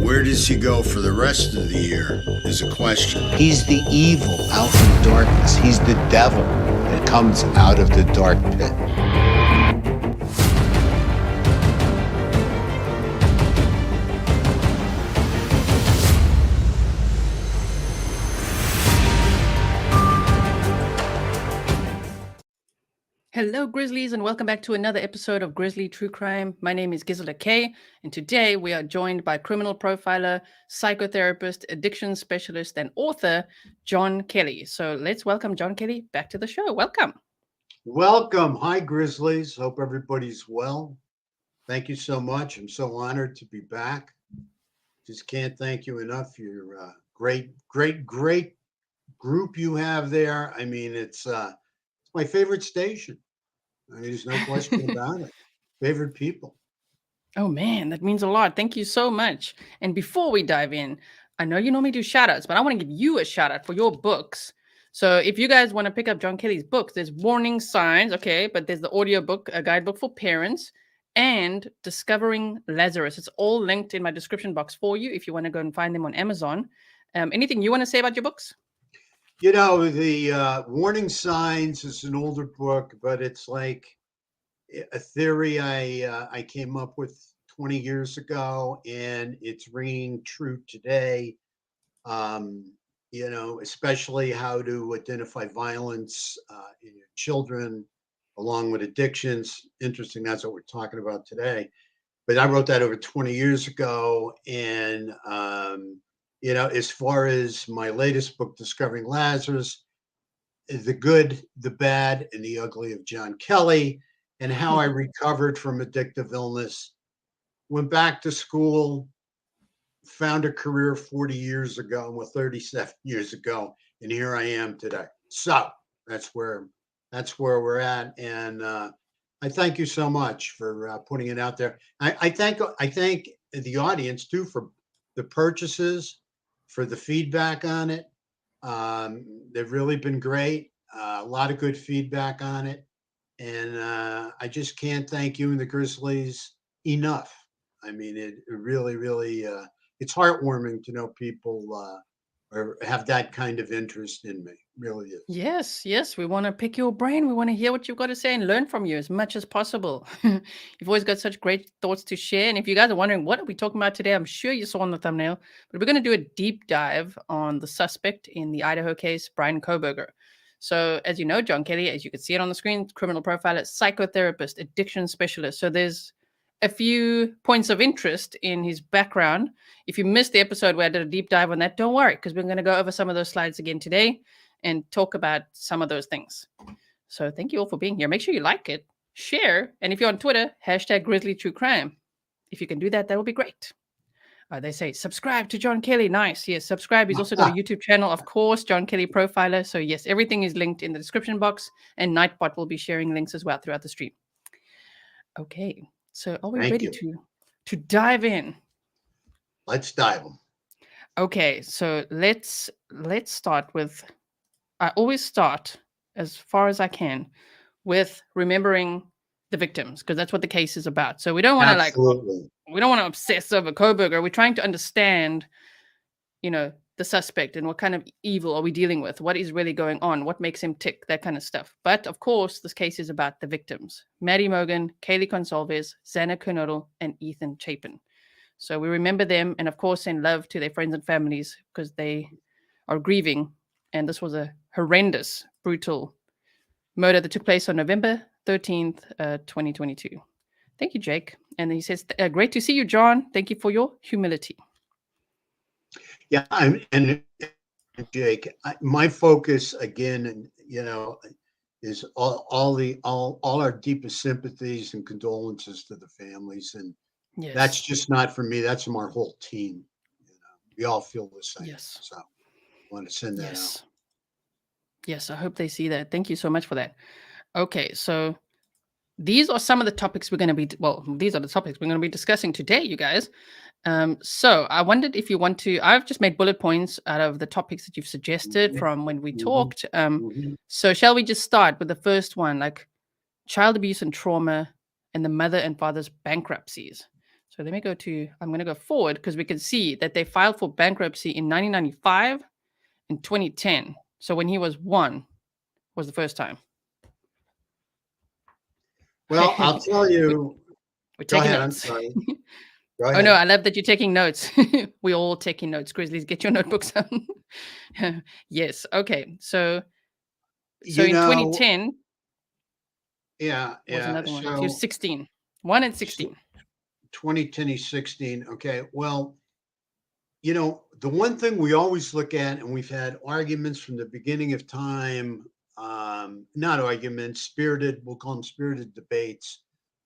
Where does he go for the rest of the year is a question. He's the evil out in the darkness. He's the devil that comes out of the dark pit. Hello, Grizzlies, and welcome back to another episode of Grizzly True Crime. My name is Gisela K, and today we are joined by criminal profiler, psychotherapist, addiction specialist, and author, John Kelly. So let's welcome John Kelly back to the show. Welcome. Welcome. Hi, Grizzlies. Hope everybody's well. Thank you so much. I'm so honored to be back. Just can't thank you enough. You're a great group you have there. I mean, it's my favorite station. I mean, there's no question about it. Favorite people. Oh, man, that means a lot. Thank you so much. And before we dive in, I know you normally do shout outs, but I want to give you a shout out for your books. So if you guys want to pick up John Kelly's books, there's Warning Signs, okay, but there's the audio book, a guidebook for parents, and Discovering Lazarus. It's all linked in my description box for you if you want to go and find them on Amazon. Anything you want to say about your books? You know, the Warning Signs is an older book, but it's like a theory I came up with 20 years ago, and it's ringing true today. You know, especially how to identify violence in your children, along with addictions. Interesting, that's what we're talking about today. But I wrote that over 20 years ago, and you know, as far as my latest book, Discovering Lazarus, the good, the bad, and the ugly of John Kelly, and how I recovered from addictive illness, went back to school, found a career 40 years ago, well, 37 years ago, and here I am today. So that's where we're at, and I thank you so much for putting it out there. I thank the audience too for the purchases, for the feedback on it. They've really been great. A lot of good feedback on it. And I just can't thank you and the Grizzlies enough. I mean, it really, really, it's heartwarming to know people or have that kind of interest in me. Really is. Yes. We want to pick your brain. We want to hear what you've got to say and learn from you as much as possible. You've always got such great thoughts to share. And if you guys are wondering what are we talking about today, I'm sure you saw on the thumbnail, but we're going to do a deep dive on the suspect in the Idaho case, Bryan Kohberger. So as you know, John Kelly, as you can see it on the screen, criminal profiler, psychotherapist, addiction specialist. So there's a few points of interest in his background. If you missed the episode where I did a deep dive on that, don't worry, because we're going to go over some of those slides again today and talk about some of those things. So thank you all for being here. Make sure you like it, share, and if you're on Twitter, hashtag Grizzly True Crime. If you can do that, that would be great. They say, subscribe to John Kelly. Nice. Yes, subscribe. He's also got a YouTube channel, of course, John Kelly Profiler. So yes, everything is linked in the description box, and Nightbot will be sharing links as well throughout the stream. Okay, so are we ready to dive in? Let's dive in. Okay, so let's start with, I always start as far as I can with remembering the victims, because that's what the case is about. So we don't want to we don't want to obsess over Kohberger. We're trying to understand, you know, the suspect and what kind of evil are we dealing with? What is really going on? What makes him tick? That kind of stuff. But of course, this case is about the victims: Maddie Mogen, Kaylee Consalves, Xana Kernodle, and Ethan Chapin. So we remember them, and of course send love to their friends and families because they are grieving. And this was a horrendous, brutal murder that took place on November 13th, 2022. Thank you, Jake. And he says, great to see you, John. Thank you for your humility. Yeah, and Jake, my focus again, you know, is all our deepest sympathies and condolences to the families, and yes, that's just not for me. That's from our whole team. You know, we all feel the same. Yes. So I want to send that out. Yes, I hope they see that. Thank you so much for that. Okay, so these are some of the topics we're going to be, these are the topics we're going to be discussing today, you guys. So I wondered if you want to, I've just made bullet points out of the topics that you've suggested from when we talked. So shall we just start with the first one, like child abuse and trauma and the mother and father's bankruptcies? So let me go to, I'm going to go forward because we can see that they filed for bankruptcy in 1995 and 2010. So when he was 1 was the first time. Well, I'll tell you. We're Go taking ahead. I'm notes. sorry. Go Oh ahead. no, I love that you're taking notes. We're all taking notes. Grizzlies, get your notebooks out. Yes. Okay. So You in know, 2010 yeah, was yeah. another one. He was So 16. 1 and 16. 2010, he's 16. Okay. Well, the one thing we always look at, and we've had arguments from the beginning of time, not arguments, we'll call them spirited debates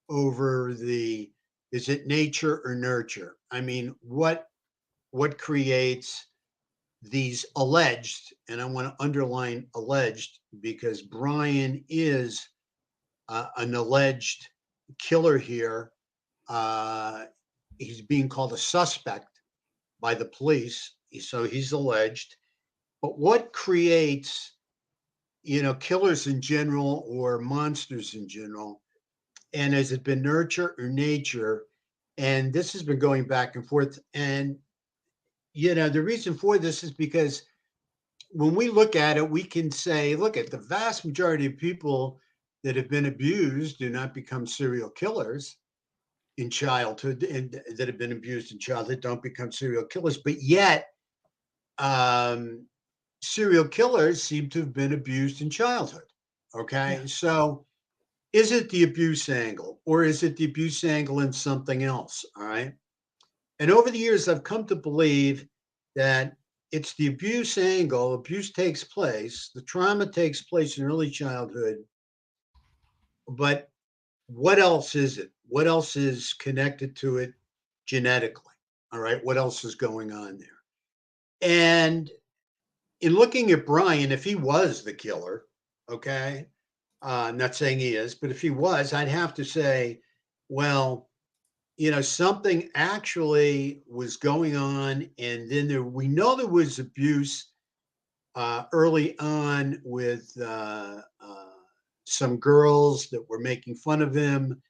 over is it nature or nurture? I mean, what creates these alleged, and I want to underline alleged because Bryan is an alleged killer here. He's being called a suspect by the police, so he's alleged. But what creates, killers in general or monsters in general? And has it been nurture or nature? And this has been going back and forth. And, the reason for this is because when we look at it, we can say, look, at the vast majority of people that have been abused do not become serial killers in childhood, and that have been abused in childhood don't become serial killers. But yet, serial killers seem to have been abused in childhood. Okay. Yeah. So is it the abuse angle or is it the abuse angle in something else? All right. And over the years, I've come to believe that it's the abuse angle. Abuse takes place, the trauma takes place in early childhood. But what else is it? What else is connected to it genetically? All right. What else is going on there? And in looking at Bryan, if he was the killer, okay, I'm not saying he is, but if he was, I'd have to say, well, something actually was going on. And then we know there was abuse early on with some girls that were making fun of him,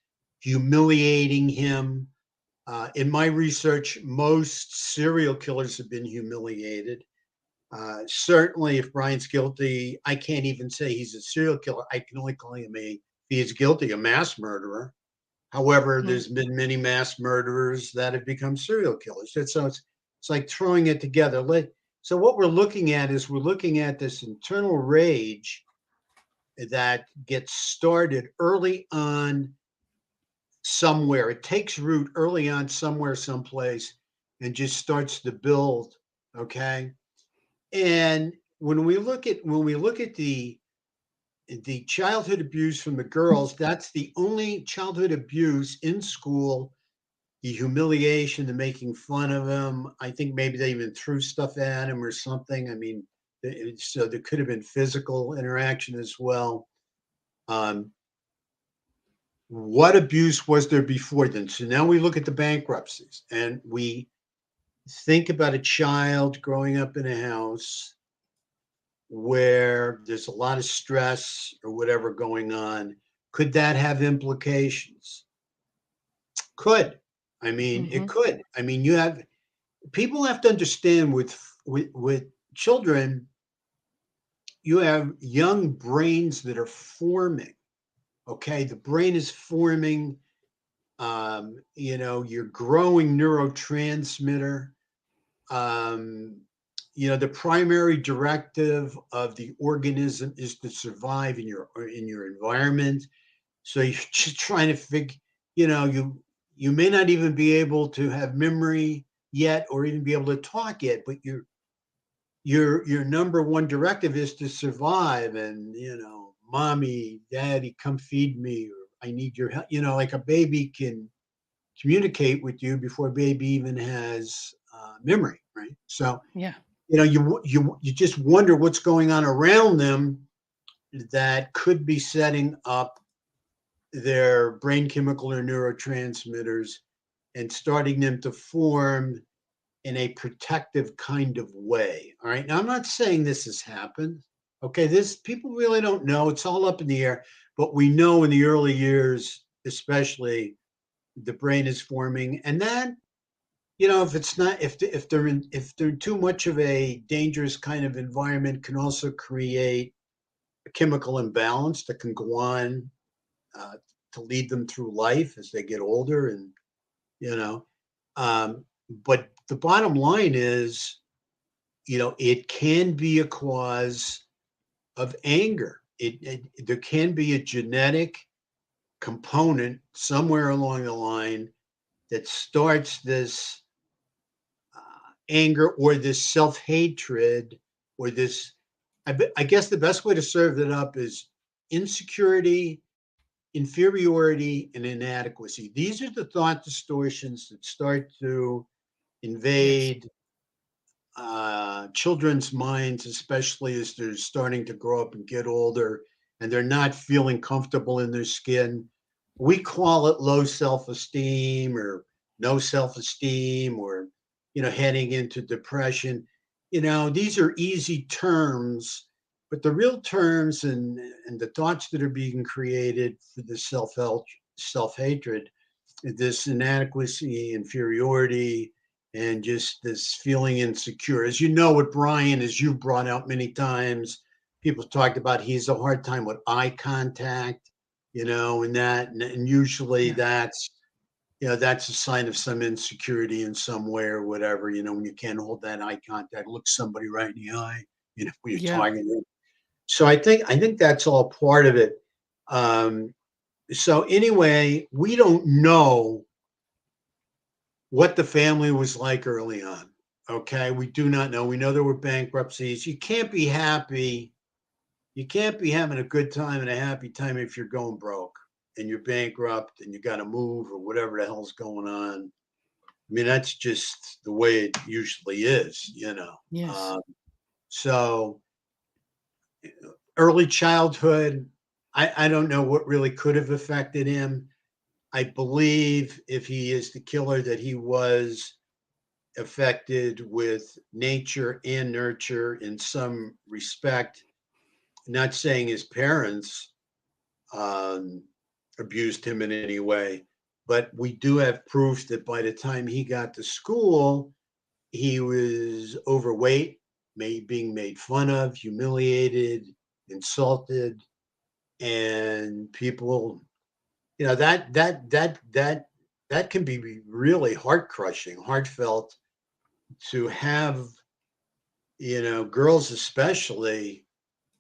humiliating him. In my research, most serial killers have been humiliated. Certainly, if Bryan's guilty, I can't even say he's a serial killer. I can only call him if he is guilty, a mass murderer. However, there's been many mass murderers that have become serial killers. So it's like throwing it together. So what we're looking at is we're looking at this internal rage that gets started early on somewhere. It takes root early on somewhere, someplace, and just starts to build. Okay. And when we look at the childhood abuse from the girls, that's the only childhood abuse in school. The humiliation, the making fun of him. I think maybe they even threw stuff at him or something. I mean, so there could have been physical interaction as well. What abuse was there before then? So now we look at the bankruptcies and we think about a child growing up in a house where there's a lot of stress or whatever going on. Could that have implications? Could. I mean, it could. I mean, people have to understand with children, you have young brains that are forming. Okay, the brain is forming. You're growing neurotransmitter. The primary directive of the organism is to survive in your environment. So you're just trying to figure, you may not even be able to have memory yet or even be able to talk yet, but your number one directive is to survive. And mommy, daddy, come feed me, or I need your help. Like a baby can communicate with you before a baby even has memory, right? So Yeah. you just wonder what's going on around them that could be setting up their brain chemical or neurotransmitters and starting them to form in a protective kind of way. All right. Now, I'm not saying this has happened. Okay. People really don't know. It's all up in the air. But we know in the early years, especially, the brain is forming, and that, if it's not, if they're in too much of a dangerous kind of environment, can also create a chemical imbalance that can go on uh, to lead them through life as they get older, and you know, but the bottom line is, it can be a cause of anger. There can be a genetic component somewhere along the line that starts this anger or this self-hatred or this. I guess the best way to serve it up is insecurity, inferiority, and inadequacy. These are the thought distortions that start to Yes. invade children's minds, especially as they're starting to grow up and get older and they're not feeling comfortable in their skin. We call it low self-esteem or no self-esteem, or heading into depression. These are easy terms, but the real terms and the thoughts that are being created for the self-hatred, this inadequacy, inferiority, and just this feeling insecure. As you know, with Bryan, as you've brought out many times, people talked about he has a hard time with eye contact, and usually Yeah. that's a sign of some insecurity in some way or whatever, when you can't hold that eye contact, look somebody right in the eye, when you're Yeah. talking to them. So I think that's all part of it. So anyway, we don't know what the family was like early on. Okay, we do not know. We know there were bankruptcies. You can't be happy. You can't be having a good time and a happy time if you're going broke and you're bankrupt and you got to move or whatever the hell's going on. I mean, that's just the way it usually is. Yes. Um, so early childhood, I don't know what really could have affected him. I believe if he is the killer, that he was affected with nature and nurture in some respect. Not saying his parents um, abused him in any way, but we do have proof that by the time he got to school, he was overweight, being made fun of, humiliated, insulted, and people, that can be really heart crushing, heartfelt, to have girls especially,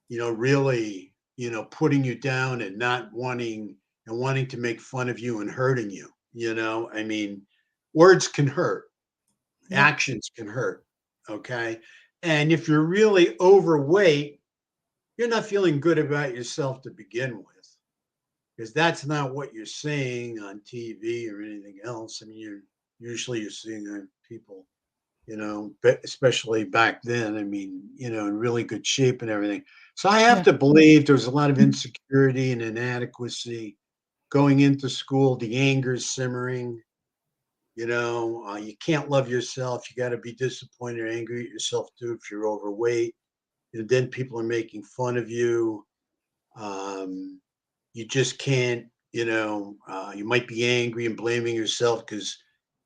really, putting you down and not wanting to make fun of you and hurting you. I mean, words can hurt, Yeah. actions can hurt. Okay. And if you're really overweight, you're not feeling good about yourself to begin with, because that's not what you're seeing on TV or anything else. I mean, you're seeing people, especially back then. I mean, in really good shape and everything. So I have Yeah. to believe there's a lot of insecurity and inadequacy going into school. The anger's simmering. You can't love yourself. You got to be disappointed or angry at yourself too if you're overweight. And then people are making fun of you. Um, you just can't. You might be angry and blaming yourself because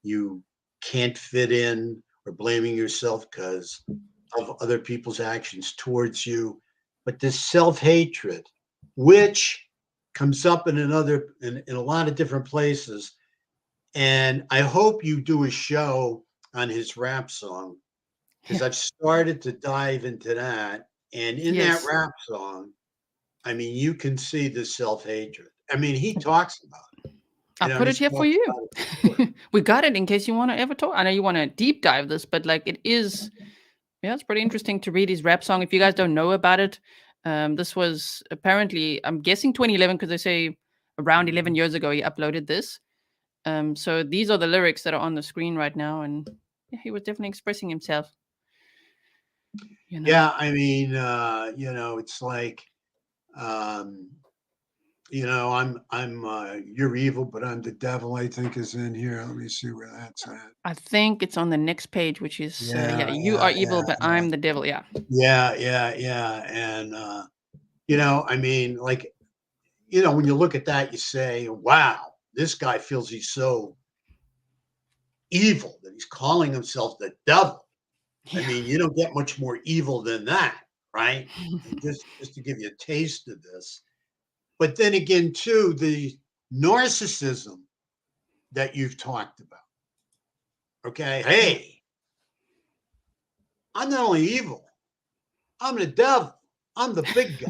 you can't fit in, or blaming yourself because of other people's actions towards you. But this self-hatred, which comes up in a lot of different places. And I hope you do a show on his rap song, because Yeah. I've started to dive into that. And in that Yes. rap song, I mean, you can see the self-hatred. I mean, he talks about it. I'll put it He's here for talked you. about it before. We got it in case you want to ever talk. I know you want to deep dive this, but like it is, yeah, it's pretty interesting to read his rap song. If you guys don't know about it, this was apparently, I'm guessing 2011, because they say around 11 years ago he uploaded this. So these are the lyrics that are on the screen right now, and yeah, he was definitely expressing himself. You know. Yeah, I mean, it's like, um, I'm you're evil, but I'm the devil, I think is in here. Let me see where that's at. I think it's on the next page, which is yeah, Yeah, you yeah, are evil, yeah, but yeah. I'm the devil. Yeah. Yeah, yeah, yeah. And I mean, like, when you look at that, you say, wow. this guy feels he's so evil that he's calling himself the devil. I mean, you don't get much more evil than that, right? And just to give you a taste of this. But then again, too, the narcissism that you've talked about. Okay, hey, I'm not only evil, I'm the devil. I'm the big guy.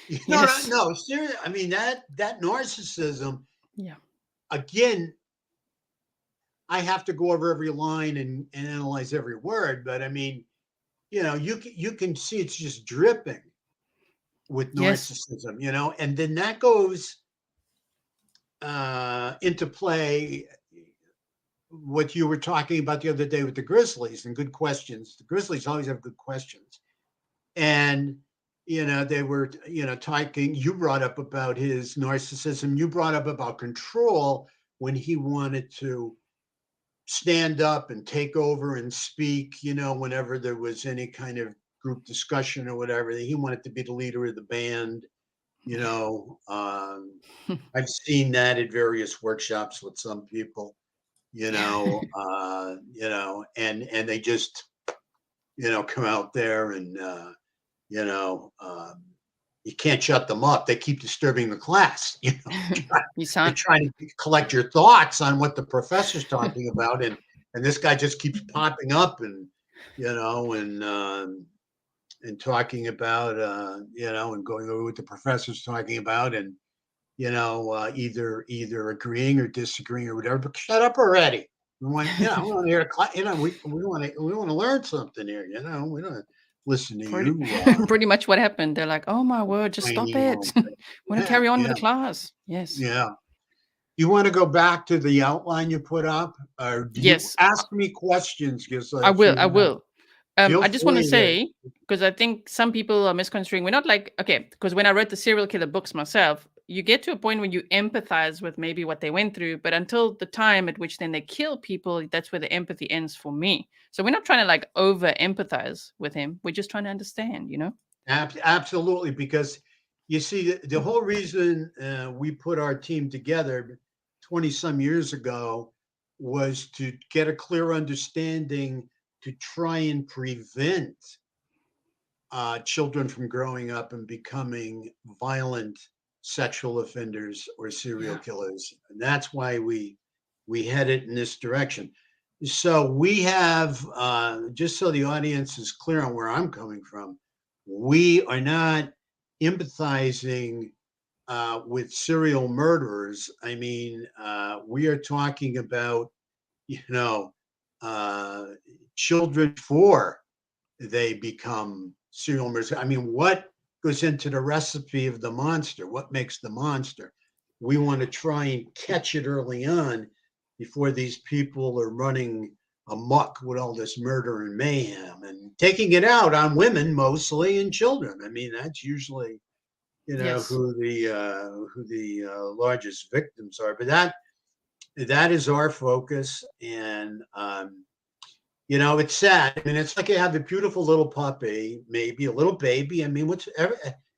You know, Yes. no, seriously. I mean, that narcissism, Yeah. again, I have to go over every line and analyze every word, but I mean, you know, you can see it's just dripping with Yes. narcissism, you know, and then that goes into play what you were talking about the other day with the Grizzlies and good questions. The Grizzlies always have good questions. And, you know, they were, you know, talking, you brought up about his narcissism. You brought up about control when he wanted to stand up and take over and speak, you know, whenever there was any kind of group discussion or whatever. He wanted to be the leader of the band, you know. I've seen that at various workshops with some people, you know, and they just, you know, come out there and, you know, you can't shut them up. They keep disturbing the class. You know, You you're sound trying to collect your thoughts on what the professor's talking about, and this guy just keeps popping up and, you know, and talking about, you know, and going over what the professor's talking about, and, you know, either agreeing or disagreeing or whatever. But shut up already. We want, you know, we want to hear, you know, we want to learn something here. You know, we don't listen to pretty, you. pretty much what happened. They're like, oh my word, just stop Complaining it. all day. Want to Yeah, carry on with yeah, the class. Yes. yeah. You want to go back to the outline you put up, or do you Yes. ask me questions? Because I if will. you I will. feel I just want to free to. say, because I think some people are misconstruing. We're not like, okay, because when I wrote the serial killer books myself, you get to a point when you empathize with maybe what they went through, but until the time at which then they kill people, that's where the empathy ends for me. So we're not trying to like over empathize with him. We're just trying to understand, you know? Absolutely, because you see, the whole reason we put our team together 20 some years ago was to get a clear understanding to try and prevent children from growing up and becoming violent sexual offenders or serial Yeah. killers. And that's why we head it in this direction. So we have, just so the audience is clear on where I'm coming from, we are not empathizing with serial murderers. I mean, we are talking about, you know, uh, children before they become serial murderers. I mean, what goes into the recipe of the monster? What makes the monster? We want to try and catch it early on before these people are running amok with all this murder and mayhem and taking it out on women mostly and children. I mean, that's usually, you know, Yes. who the largest victims are. But that is our focus, and you know, it's sad. I mean, it's like you have a beautiful little puppy, maybe a little baby. I mean,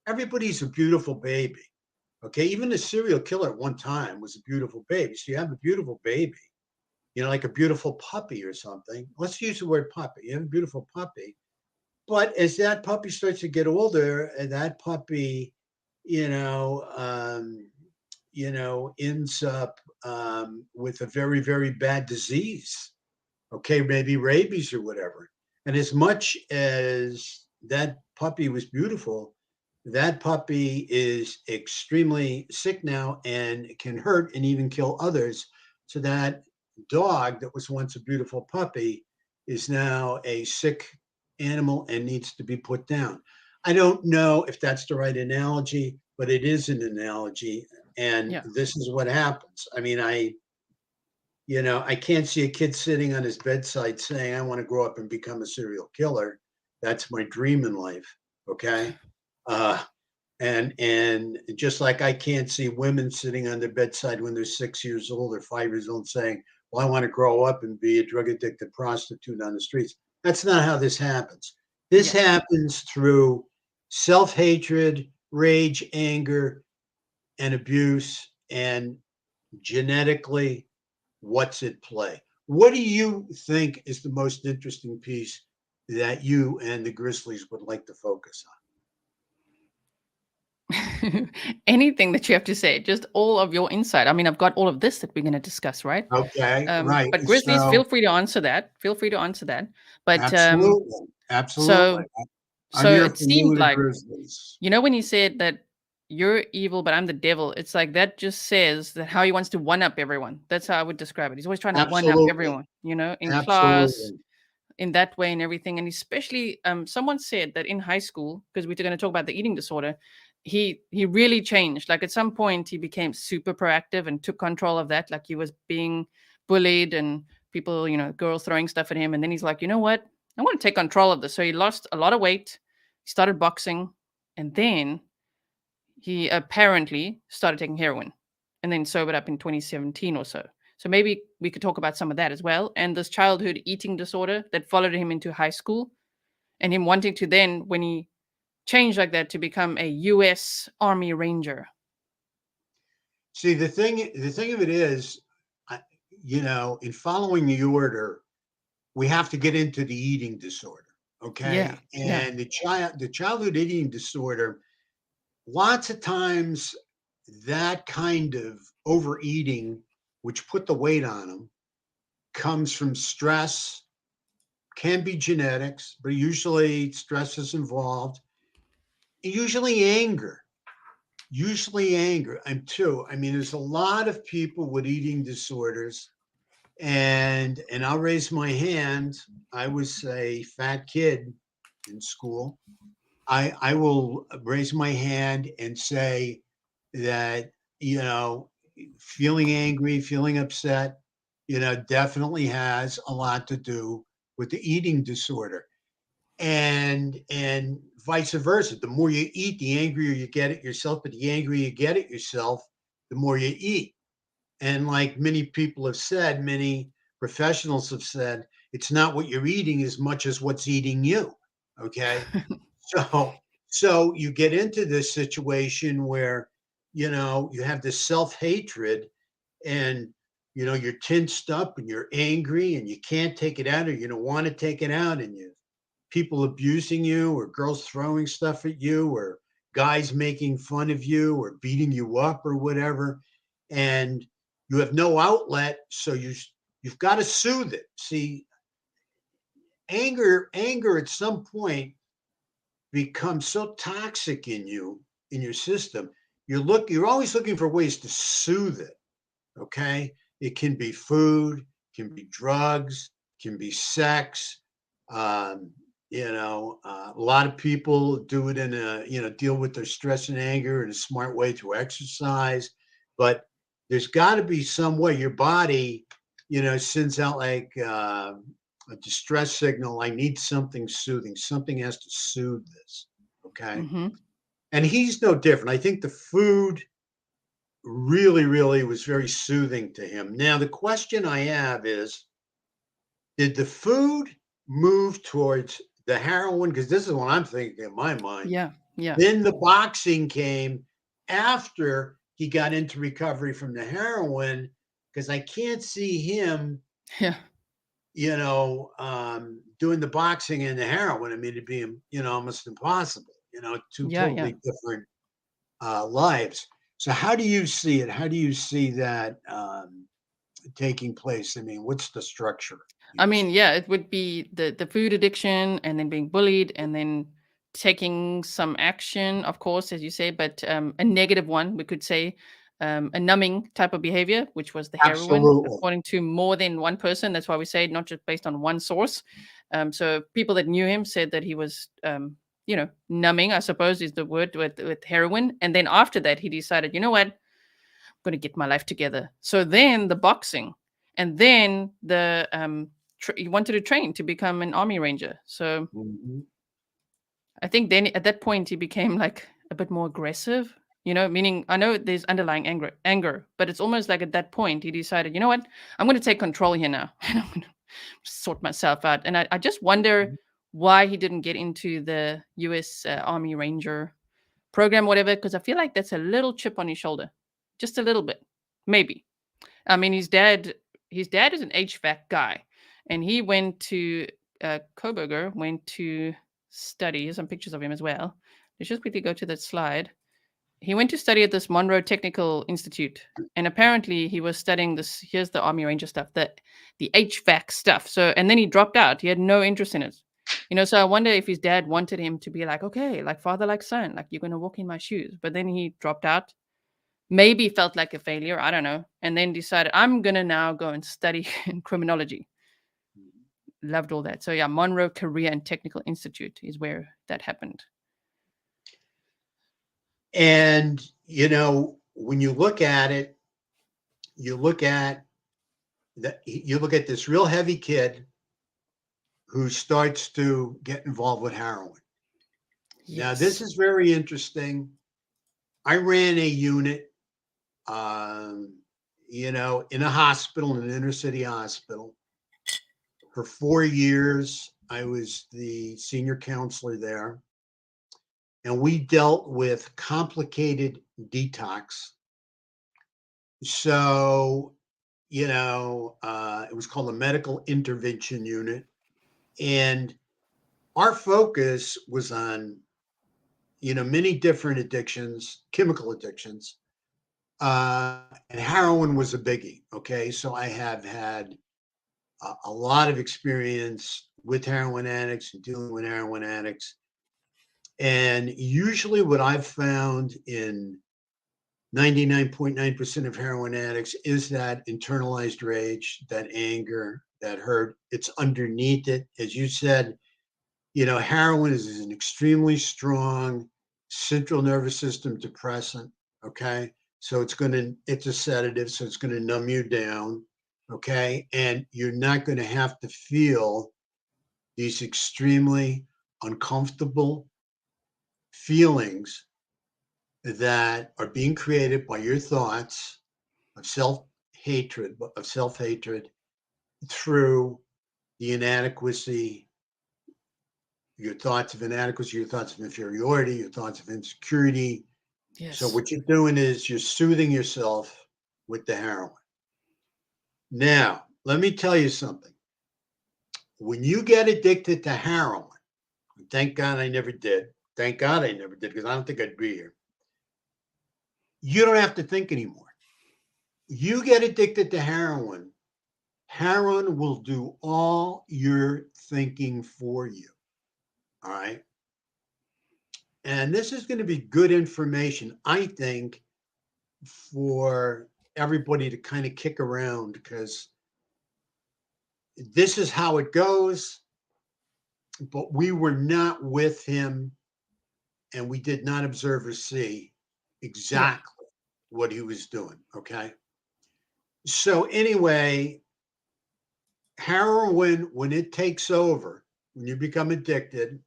everybody's a beautiful baby. Okay, even the serial killer at one time was a beautiful baby. So you have a beautiful baby, you know, like a beautiful puppy or something. Let's use the word puppy. You have a beautiful puppy, but as that puppy starts to get older, and that puppy, you know, ends up with a very, very bad disease. Okay, maybe rabies or whatever. And as much as that puppy was beautiful, that puppy is extremely sick now and can hurt and even kill others. So that dog that was once a beautiful puppy is now a sick animal and needs to be put down. I don't know if that's the right analogy, but it is an analogy. And Yeah. this is what happens. I mean, you know, I can't see a kid sitting on his bedside saying, I want to grow up and become a serial killer. That's my dream in life. Okay. Uh, and just like I can't see women sitting on their bedside when they're 6 years old or 5 years old saying, well, I want to grow up and be a drug addicted prostitute on the streets. That's not how this happens. This Yeah. happens through self-hatred, rage, anger, and abuse, and genetically, what's at play. What do you think is the most interesting piece that you and the Grizzlies would like to focus Anything that you have to say, just all of your insight. I mean, I've got all of this that we're going to discuss, right? on? Okay, right. But Grizzlies, feel So, free to answer that. Feel free to answer that. But absolutely, absolutely. so I'm so here it for you seemed and the like, Grizzlies. when he said that you're evil, but I'm the devil, it's like that just says that how he wants to one up everyone. That's how I would describe it. He's always trying to one up Absolutely, everyone, in class, absolutely. in that way and everything. And especially, someone said that in high school, because we're going to talk about the eating disorder, he really changed. Like at some point, he became super proactive and took control of that. Like he was being bullied and people, girls throwing stuff at him. And then he's like, you know what? I want to take control of this. So he lost a lot of weight. He started boxing, and then he apparently started taking heroin, and then sobered up in 2017 or so. So maybe we could talk about some of that as well. And this childhood eating disorder that followed him into high school, and him wanting to then, when he changed like that, to become a US Army Ranger. See, the thing of it is, in following the order, we have to get into the eating disorder, Yeah. okay? Yeah. And the childhood eating disorder, lots of times that kind of overeating, which put the weight on them, comes from stress, can be genetics, but usually stress is involved. Usually anger. Usually anger. And too, I mean, there's a lot of people with eating disorders, and I'll raise my hand. I was a fat kid in school. I will raise my hand and say that, feeling angry, feeling upset, definitely has a lot to do with the eating disorder. And vice versa. The more you eat, the angrier you get at yourself, but the angrier you get at yourself, the more you eat. And like many people have said, many professionals have said, it's not what you're eating as much as what's eating you. Okay. So you get into this situation where, you have this self-hatred, and you're tensed up and you're angry and you can't take it out, or you don't want to take it out, and you people abusing you, or girls throwing stuff at you, or guys making fun of you or beating you up or whatever, and you have no outlet, so you've got to soothe it. See, anger at some point becomes so toxic in you, in your system. You're always looking for ways to soothe it. Okay, it can be food, can be drugs, can be sex. um, a lot of people do it in a, deal with their stress and anger in a smart way through exercise, but there's got to be some way your body, sends out like a distress signal. I need something soothing. Something has to soothe this. Okay. Hmm. And he's no different. I think the food really, really was very soothing to him. Now, the question I have is, did the food move towards the heroin? Because this is what I'm thinking in my mind. Yeah. Yeah. Then the boxing came after he got into recovery from the heroin, because I can't see him, Yeah. doing the boxing and the heroin. I mean, it'd be, almost impossible, two Yeah. Yeah. totally different lives. So how do you see it? How do you see that taking place? I mean, what's the structure I you mean, see? yeah, it would be the food addiction, and then being bullied, and then taking some action, of course, as you say, but a negative one, we could say, a numbing type of behavior, which was the heroin, Absolutely. according to more than one person. That's why we say not just based on one source. So people that knew him said that he was, numbing, I suppose is the word, with heroin. And then after that, he decided, you know what? Going to get my life together. So then the boxing, and then the he wanted to train to become an army ranger. So Mhm. I think then at that point he became like a bit more aggressive. Meaning I know there's underlying anger, but it's almost like at that point he decided, you know what, I'm going to take control here now, and I'm going to sort myself out. And I just wonder why he didn't get into the U.S. Army Ranger program, whatever, because I feel like that's a little chip on his shoulder, just a little bit, maybe. I mean, his dad is an HVAC guy, and he went to Kohberger went to study. Here's some pictures of him as well. Let's just quickly go to that slide. He went to study at this Monroe Technical Institute, and apparently he was studying this. Here's the Army Ranger stuff, the HVAC stuff. So, and then he dropped out. He had no interest in it. So I wonder if his dad wanted him to be like, okay, like father, like son, like you're going to walk in my shoes. But then he dropped out, maybe felt like a failure. I don't know. And then decided, I'm going to now go and study criminology. Loved all that. So yeah, Monroe Career and Technical Institute is where that happened. And, when you look at it, you look at this real heavy kid who starts to get involved with heroin. Yes. Now, this is very interesting. I ran a unit, in a hospital, in an inner city hospital. For 4 years, I was the senior counselor there. And we dealt with complicated detox. So, it was called a medical intervention unit. And our focus was on, many different addictions, chemical addictions. And heroin was a biggie. Okay. So I have had a lot of experience with heroin addicts and dealing with heroin addicts. And usually what I've found in 99.9% of heroin addicts is that internalized rage, that anger, that hurt. It's underneath it. As you said, heroin is an extremely strong central nervous system depressant. Okay. So it's a sedative. So it's going to numb you down. Okay. And you're not going to have to feel these extremely uncomfortable feelings that are being created by your thoughts of self-hatred through the inadequacy, your thoughts of inadequacy, your thoughts of inferiority, your thoughts of insecurity. Yes. So what you're doing is you're soothing yourself with the heroin. Now, let me tell you something. When you get addicted to heroin, thank God I never did. Thank God I never did, because I don't think I'd be here. You don't have to think anymore. You get addicted to heroin, heroin will do all your thinking for you. All right. And this is going to be good information, I think, for everybody to kind of kick around, because this is how it goes. But we were not with him, and we did not observe or see exactly what he was doing. Okay. So anyway, heroin, when it takes over, when you become addicted,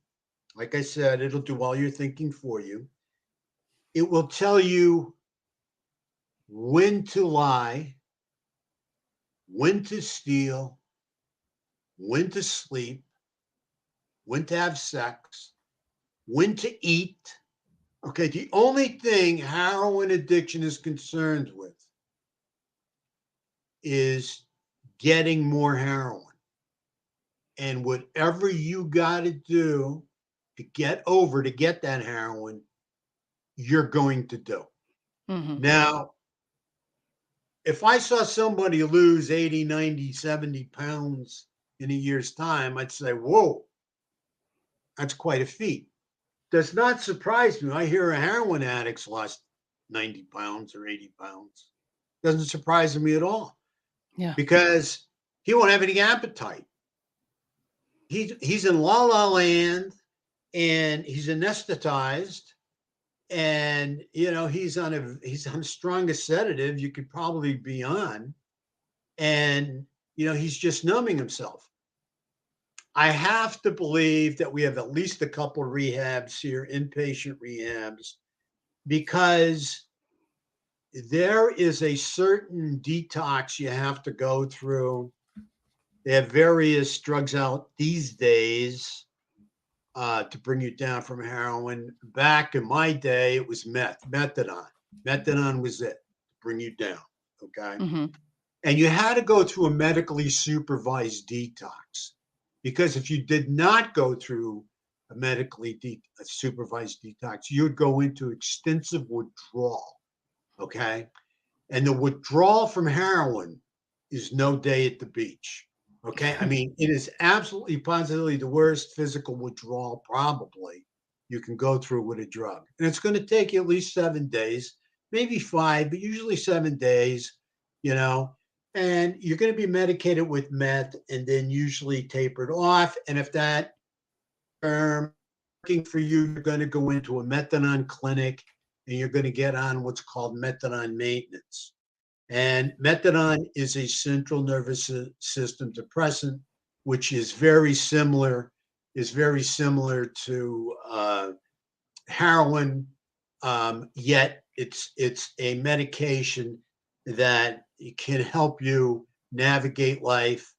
like I said, it'll do all your thinking for you. It will tell you when to lie, when to steal, when to sleep, when to have sex, when to eat. Okay, the only thing heroin addiction is concerned with is getting more heroin. And whatever you got to do to get that heroin, you're going to do. Mm-hmm. Now, if I saw somebody lose 80, 90, 70 pounds in a year's time, I'd say, whoa, that's quite a feat. Does not surprise me. I hear a heroin addict's lost 90 pounds or 80 pounds. Doesn't surprise me at all. Yeah. Because he won't have any appetite. He's in la la land, and he's anesthetized, and he's on the strongest sedative you could probably be on, and he's just numbing himself. I have to believe that we have at least a couple rehabs here, inpatient rehabs, because there is a certain detox you have to go through. They have various drugs out these days to bring you down from heroin. Back in my day, it was methadone. Methadone was it to bring you down. Okay. Mm-hmm. And you had to go through a medically supervised detox, because if you did not go through a medically supervised detox, you would go into extensive withdrawal. Okay. And the withdrawal from heroin is no day at the beach. Okay. I mean, it is absolutely positively the worst physical withdrawal probably you can go through with a drug. And it's going to take you at least 7 days, maybe 5, but usually 7 days, you know, and you're going to be medicated with meth and then usually tapered off. And if that working for you, you're going to go into a methadone clinic and you're going to get on what's called methadone maintenance. And methadone is a central nervous system depressant, which is very similar to heroin, yet it's a medication that can help you navigate life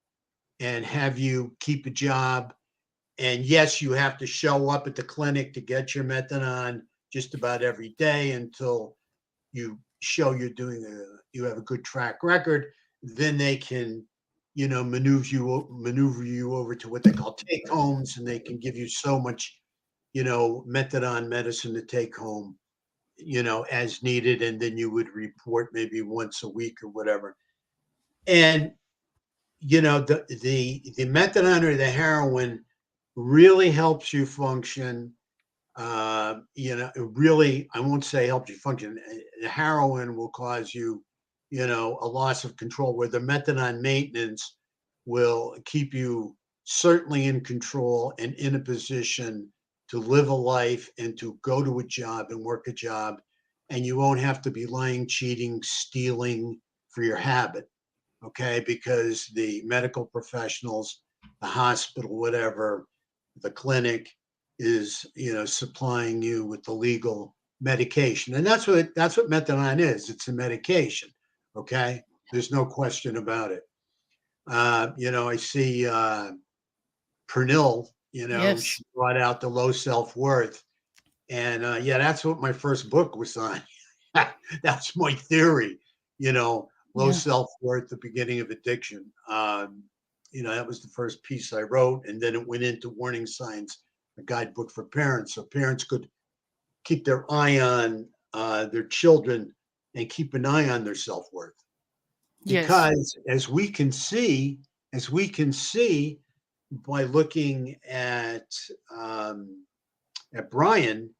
and have you keep a job. And yes, you have to show up at the clinic to get your methadone just about every day until you show you have a good track record. Then they can, maneuver you over to what they call take homes, and they can give you so much, methadone medicine to take home, as needed, and then you would report maybe once a week or whatever. And the methadone or the heroin really helps you function. It really, I won't say helps you function. The heroin will cause you, a loss of control, where the methadone maintenance will keep you certainly in control and in a position to live a life and to go to a job and work a job. And you won't have to be lying, cheating, stealing for your habit. Okay. Because the medical professionals, the hospital, whatever, the clinic is, supplying you with the legal medication. And that's what methadone is. It's a medication. Okay. There's no question about it. I see Pernil, Yes. she brought out the low self-worth. And that's what my first book was on. That's my theory, low Yeah. self-worth, the beginning of addiction. That was the first piece I wrote. And then it went into Warning Signs, a guidebook for parents, so parents could keep their eye on their children and keep an eye on their self-worth. Yes. Because as we can see by looking at Bryan,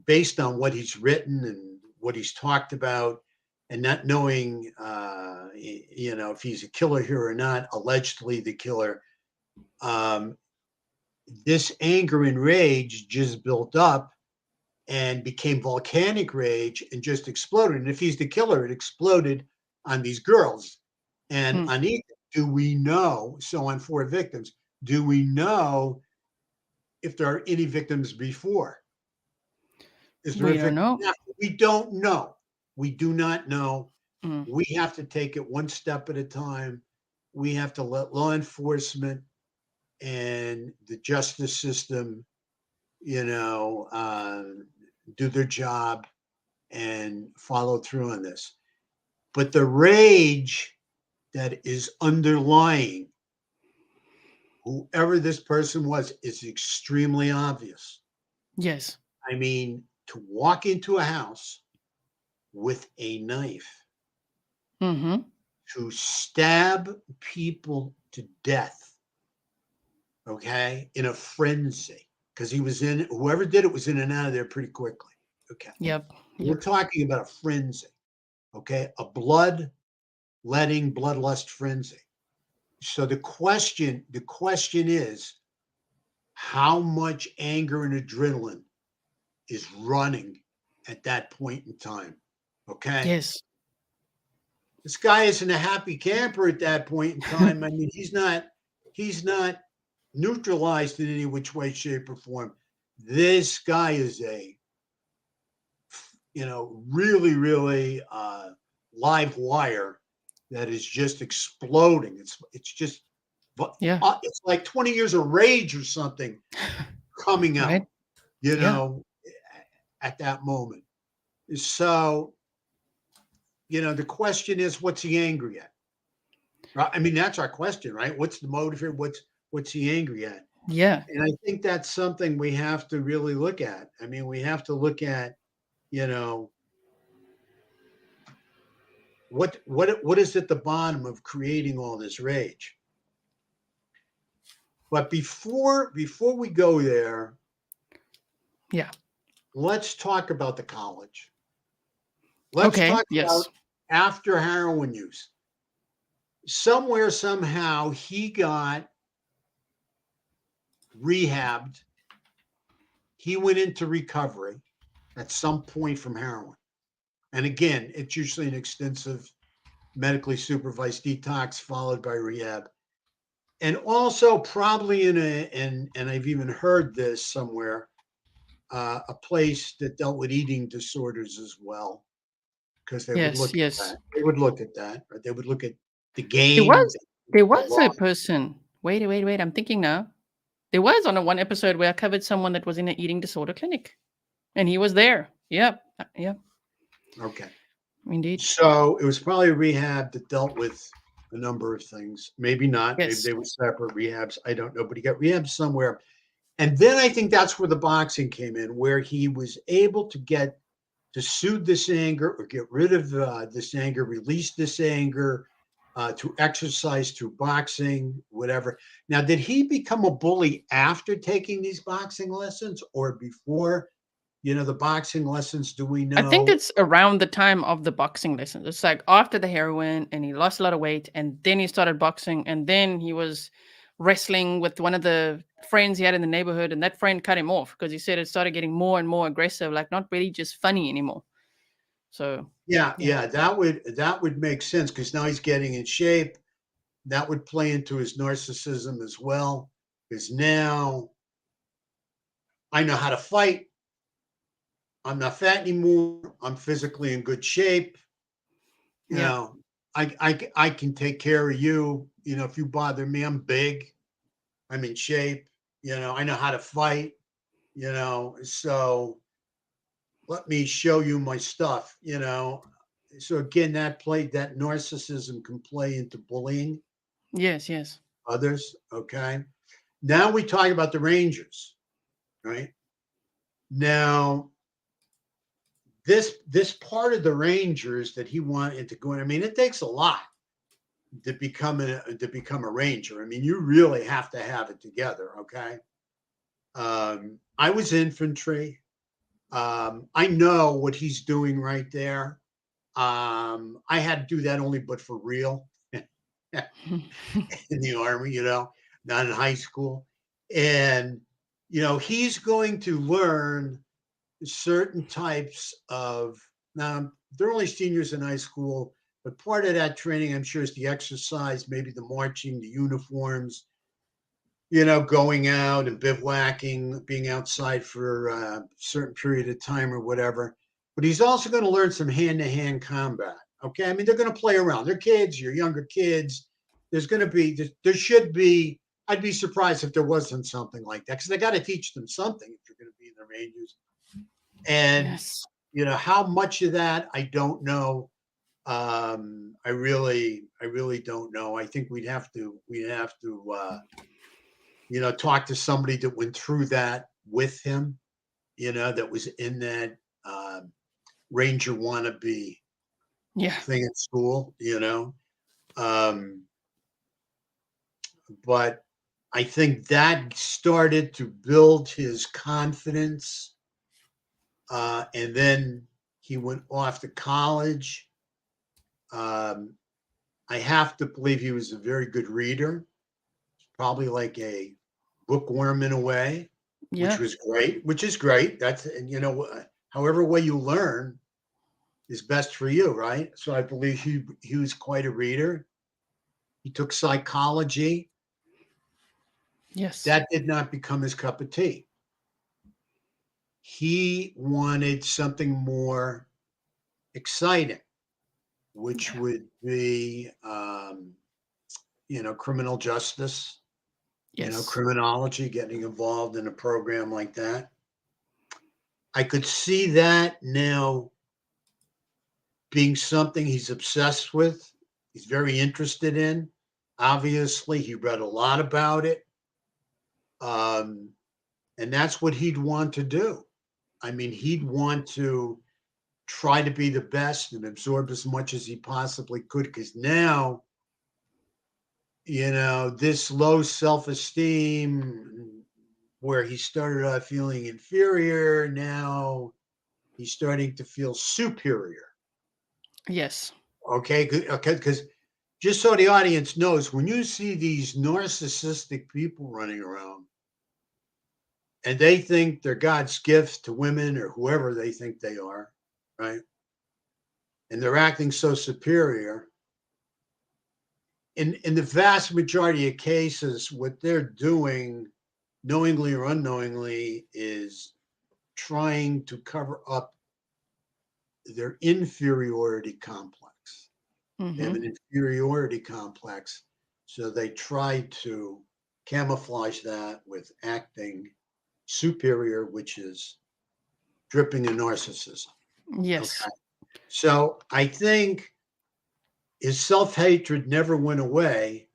based on what he's written and what he's talked about, and not knowing, if he's a killer here or not, allegedly the killer, this anger and rage just built up and became volcanic rage and just exploded. And if he's the killer, it exploded on these girls. And on each, do we know, so on 4 victims, do we know if there are any victims before? Is there We don't know. No, we don't know. We do not know. We have to take it one step at a time. We have to let law enforcement and the justice system, do their job and follow through on this. But the rage that is underlying whoever this person was is extremely obvious. Yes. I mean, to walk into a house with a knife, to stab people to death, okay, in a frenzy, because whoever did it was in and out of there pretty quickly. Okay. Yep. We're talking about a frenzy, okay, a bloodletting, bloodlust frenzy. So the question is, how much anger and adrenaline is running at that point in time? Okay. Yes. This guy isn't a happy camper at that point in time. I mean, he's not neutralized in any which way, shape, or form. This guy is a, really, really live wire that is just exploding. It's just, it's like 20 years of rage or something coming out, Right? at that moment. So the question is, what's he angry at? Right? I mean, that's our question, right? What's the motive here? What's he angry at? Yeah. And I think that's something we have to really look at. I mean, we have to look at, what is at the bottom of creating all this rage. But before we go there, Yeah. let's talk about the college. Let's Okay. talk Yes. about after heroin use. Somewhere, somehow, he got rehabbed. He went into recovery at some point from heroin. And again, it's usually an extensive medically supervised detox followed by rehab. And also probably and I've even heard this somewhere, a place that dealt with eating disorders as well, because they would Yes. look at Yes. that. They would look at that, or they would look at the There game, was there the was a law. person. Wait. I'm thinking now. There was on a one episode where I covered someone that was in an eating disorder clinic, and he was there. Yep. Yep. Okay. Indeed. So it was probably a rehab that dealt with a number of things. Maybe not. Maybe Yes. they were separate rehabs. I don't know. But he got rehab somewhere. And then I think that's where the boxing came in, where he was able to soothe this anger or get rid of this anger, release this anger, to exercise through boxing, whatever. Now, did he become a bully after taking these boxing lessons or before? The boxing lessons, do we I think know? it's around the time of the boxing lessons. It's like after the heroin, and he lost a lot of weight, and then he started boxing, and then he was wrestling with one of the friends he had in the neighborhood, and that friend cut him off because he said it started getting more and more aggressive, like not really just funny anymore. So Yeah, yeah. yeah, that would make sense because now he's getting in shape. That would play into his narcissism as well, because now I know how to fight. I'm not fat anymore. I'm physically in good shape. You Yeah. know, I can take care of you. If you bother me, I'm big. I'm in shape. I know how to fight. So let me show you my stuff. So again, that narcissism can play into bullying Yes, yes. others. Okay. Now we talk about the Rangers, right? Now, this part of the Rangers that he wanted to go in. I mean, it takes a lot to become a Ranger. I mean, you really have to have it together. Okay. I was infantry. I know what he's doing right there. I had to do that only, but for real, in the army, not in high school. And, he's going to learn certain types of, now they're only seniors in high school, but part of that training, I'm sure, is the exercise, maybe the marching, the uniforms, going out and bivouacking, being outside for a certain period of time or whatever. But he's also going to learn some hand-to-hand combat. Okay, I mean, they're going to play around. They're kids, you're younger kids. There should be. I'd be surprised if there wasn't something like that, because they got to teach them something if you're going to be in the Rangers. And Yes. how much of that I don't know. I really don't know. I think we'd have to talk to somebody that went through that with him, that was in that Ranger wannabe Yeah. thing at school. Um, but I think that started to build his confidence. And then he went off to college. Um, I have to believe he was a very good reader, probably like a bookworm in a way, which Yeah. was great, which is great. That's, however way you learn is best for you, right? So I believe he was quite a reader. He took psychology. Yes. That did not become his cup of tea. He wanted something more exciting, which Yeah. would be, criminal justice, Yes. criminology, getting involved in a program like that. I could see that now being something he's obsessed with, he's very interested in. Obviously, he read a lot about it. And that's what he'd want to do. I mean, he'd want to try to be the best and absorb as much as he possibly could, because now, this low self-esteem where he started out feeling inferior, now he's starting to feel superior. Yes. Okay, because just so the audience knows, when you see these narcissistic people running around and they think they're God's gift to women or whoever they think they are, right? And they're acting so superior. In the vast majority of cases, what they're doing, knowingly or unknowingly, is trying to cover up their inferiority complex. They have an inferiority complex, so they try to camouflage that with acting superior, which is dripping in narcissism. Yes. Okay. So I think his self-hatred never went away,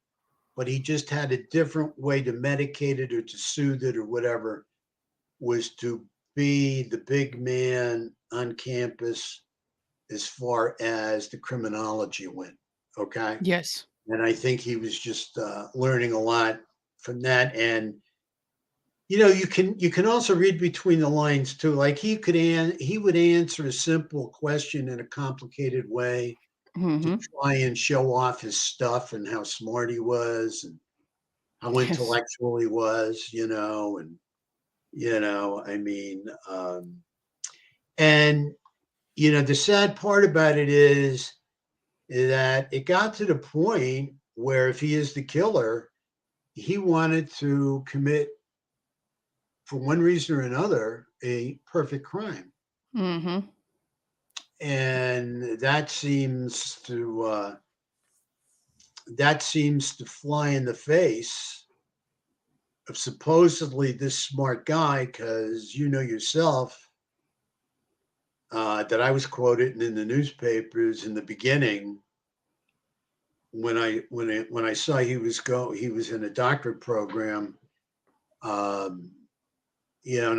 but he just had a different way to medicate it or to soothe it or whatever, was to be the big man on campus as far as the criminology went. Okay. Yes. And I think he was just learning a lot from that. And you can also read between the lines too. Like he would answer a simple question in a complicated way to try and show off his stuff and how smart he was and how Yes. intellectual he was, and I mean, and the sad part about it is that it got to the point where if he is the killer, he wanted to commit, for one reason or another, a perfect crime. And that seems to fly in the face of supposedly this smart guy, because yourself that I was quoted in the newspapers in the beginning when I saw he was in a doctorate program, and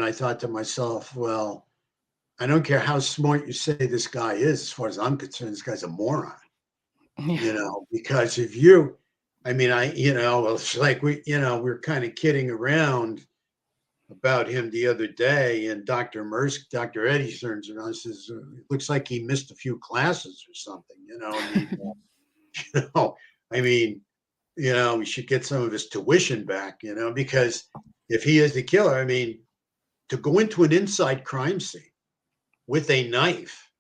I thought to myself, well, I don't care how smart you say this guy is. As far as I'm concerned, this guy's a moron. Because if you, I mean, it's like we're kind of kidding around about him the other day, and Dr. Eddie turns around and says, it looks like he missed a few classes or something, I mean, we should get some of his tuition back, because if he is the killer, I mean, to go into an inside crime scene with a knife,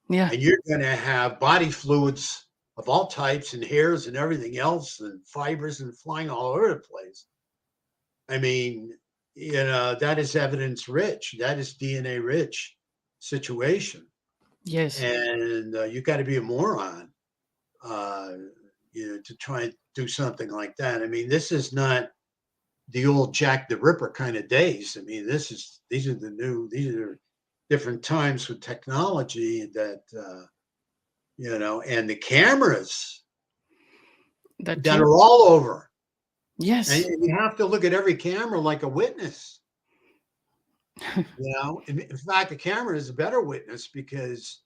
and you're going to have body fluids of all types and hairs and everything else and fibers and flying all over the place. I mean, that is evidence rich. That is DNA rich situation. Yes. And you got to be a moron, to try and do something like that. I mean, this is not the old Jack the Ripper kind of days. I mean, these are different times with technology that, and the cameras that are all over. Yes. And you have to look at every camera like a witness. In fact, the camera is a better witness because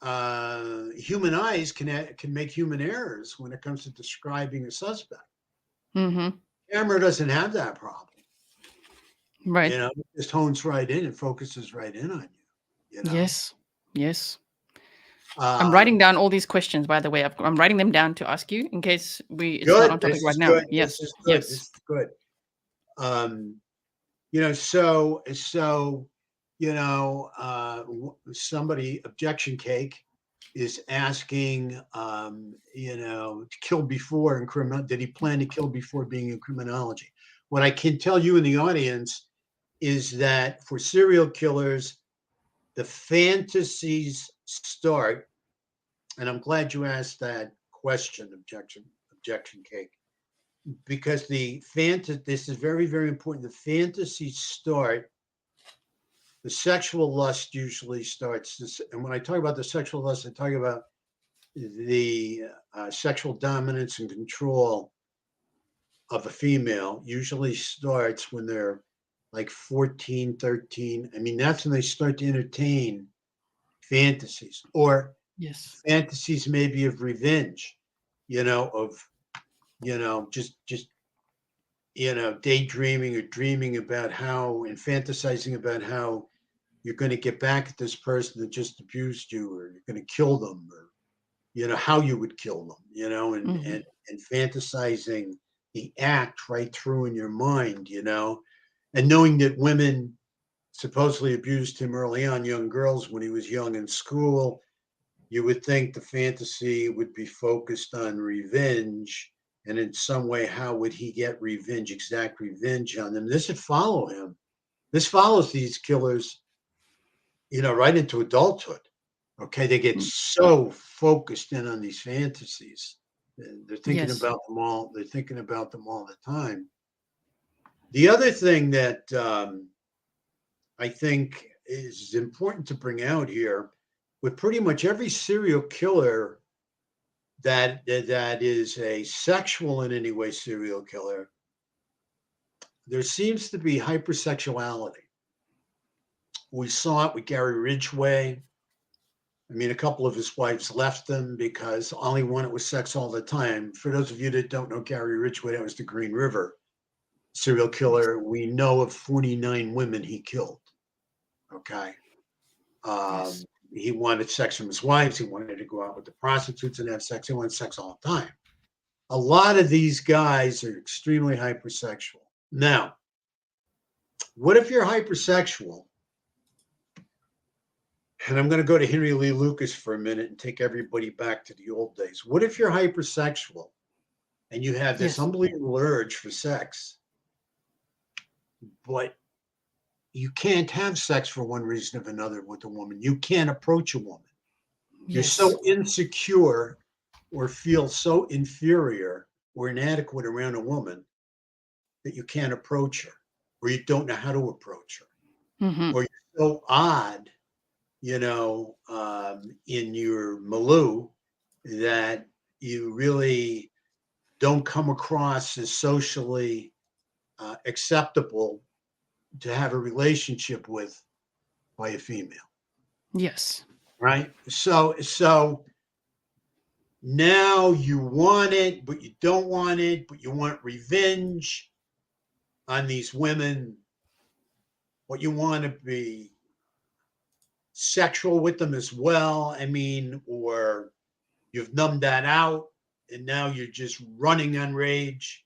human eyes can make human errors when it comes to describing a suspect. Camera doesn't have that problem. Right. It just hones right in and focuses right in on you. Yes. Yes. I'm writing down all these questions, by the way. I'm writing them down to ask you in case it's not on topic right now. Good. Yes. This is good. Yes. This is good. Somebody, Objection Cake, is asking, to kill before in criminal. Did he plan to kill before being in criminology? What I can tell you in the audience is that for serial killers, the fantasies start, and I'm glad you asked that question, Objection Cake, because this is very, very important. The fantasies start the sexual lust usually starts this. And when I talk about the sexual lust, I talk about the sexual dominance and control of a female usually starts when they're like 14, 13. I mean, that's when they start to entertain fantasies, or Yes. fantasies maybe of revenge, of, just daydreaming or dreaming about how, and fantasizing about how you're going to get back at this person that just abused you, or you're going to kill them, or how you would kill them, and Hmm. and fantasizing the act right through in your mind, and knowing that women supposedly abused him early on, young girls when he was young in school. You would think the fantasy would be focused on revenge, and in some way, how would he get revenge, exact revenge on them? This would follow him. This follows these killers, right into adulthood. Okay, they get so focused in on these fantasies. They're thinking Yes. about them all. They're thinking about them all the time. The other thing that I think is important to bring out here, with pretty much every serial killer that is a sexual in any way serial killer, there seems to be hypersexuality. We saw it with Gary Ridgway. I mean, a couple of his wives left him because all he wanted was sex all the time. For those of you that don't know Gary Ridgway, that was the Green River serial killer. We know of 49 women he killed. Okay. Yes. He wanted sex from his wives. He wanted to go out with the prostitutes and have sex. He wanted sex all the time. A lot of these guys are extremely hypersexual. Now, what if you're hypersexual? And I'm going to go to Henry Lee Lucas for a minute and take everybody back to the old days. What if you're hypersexual and you have this Yes. unbelievable urge for sex, but you can't have sex for one reason or another with a woman? You can't approach a woman. You're Yes. so insecure or feel so inferior or inadequate around a woman that you can't approach her, or you don't know how to approach her, Hmm. or you're so odd, in your milieu that you really don't come across as socially acceptable to have a relationship with by a female, Yes. right? So now you want it, but you don't want it, but you want revenge on these women. What you want to be sexual with them as well. I mean, or you've numbed that out and now you're just running on rage.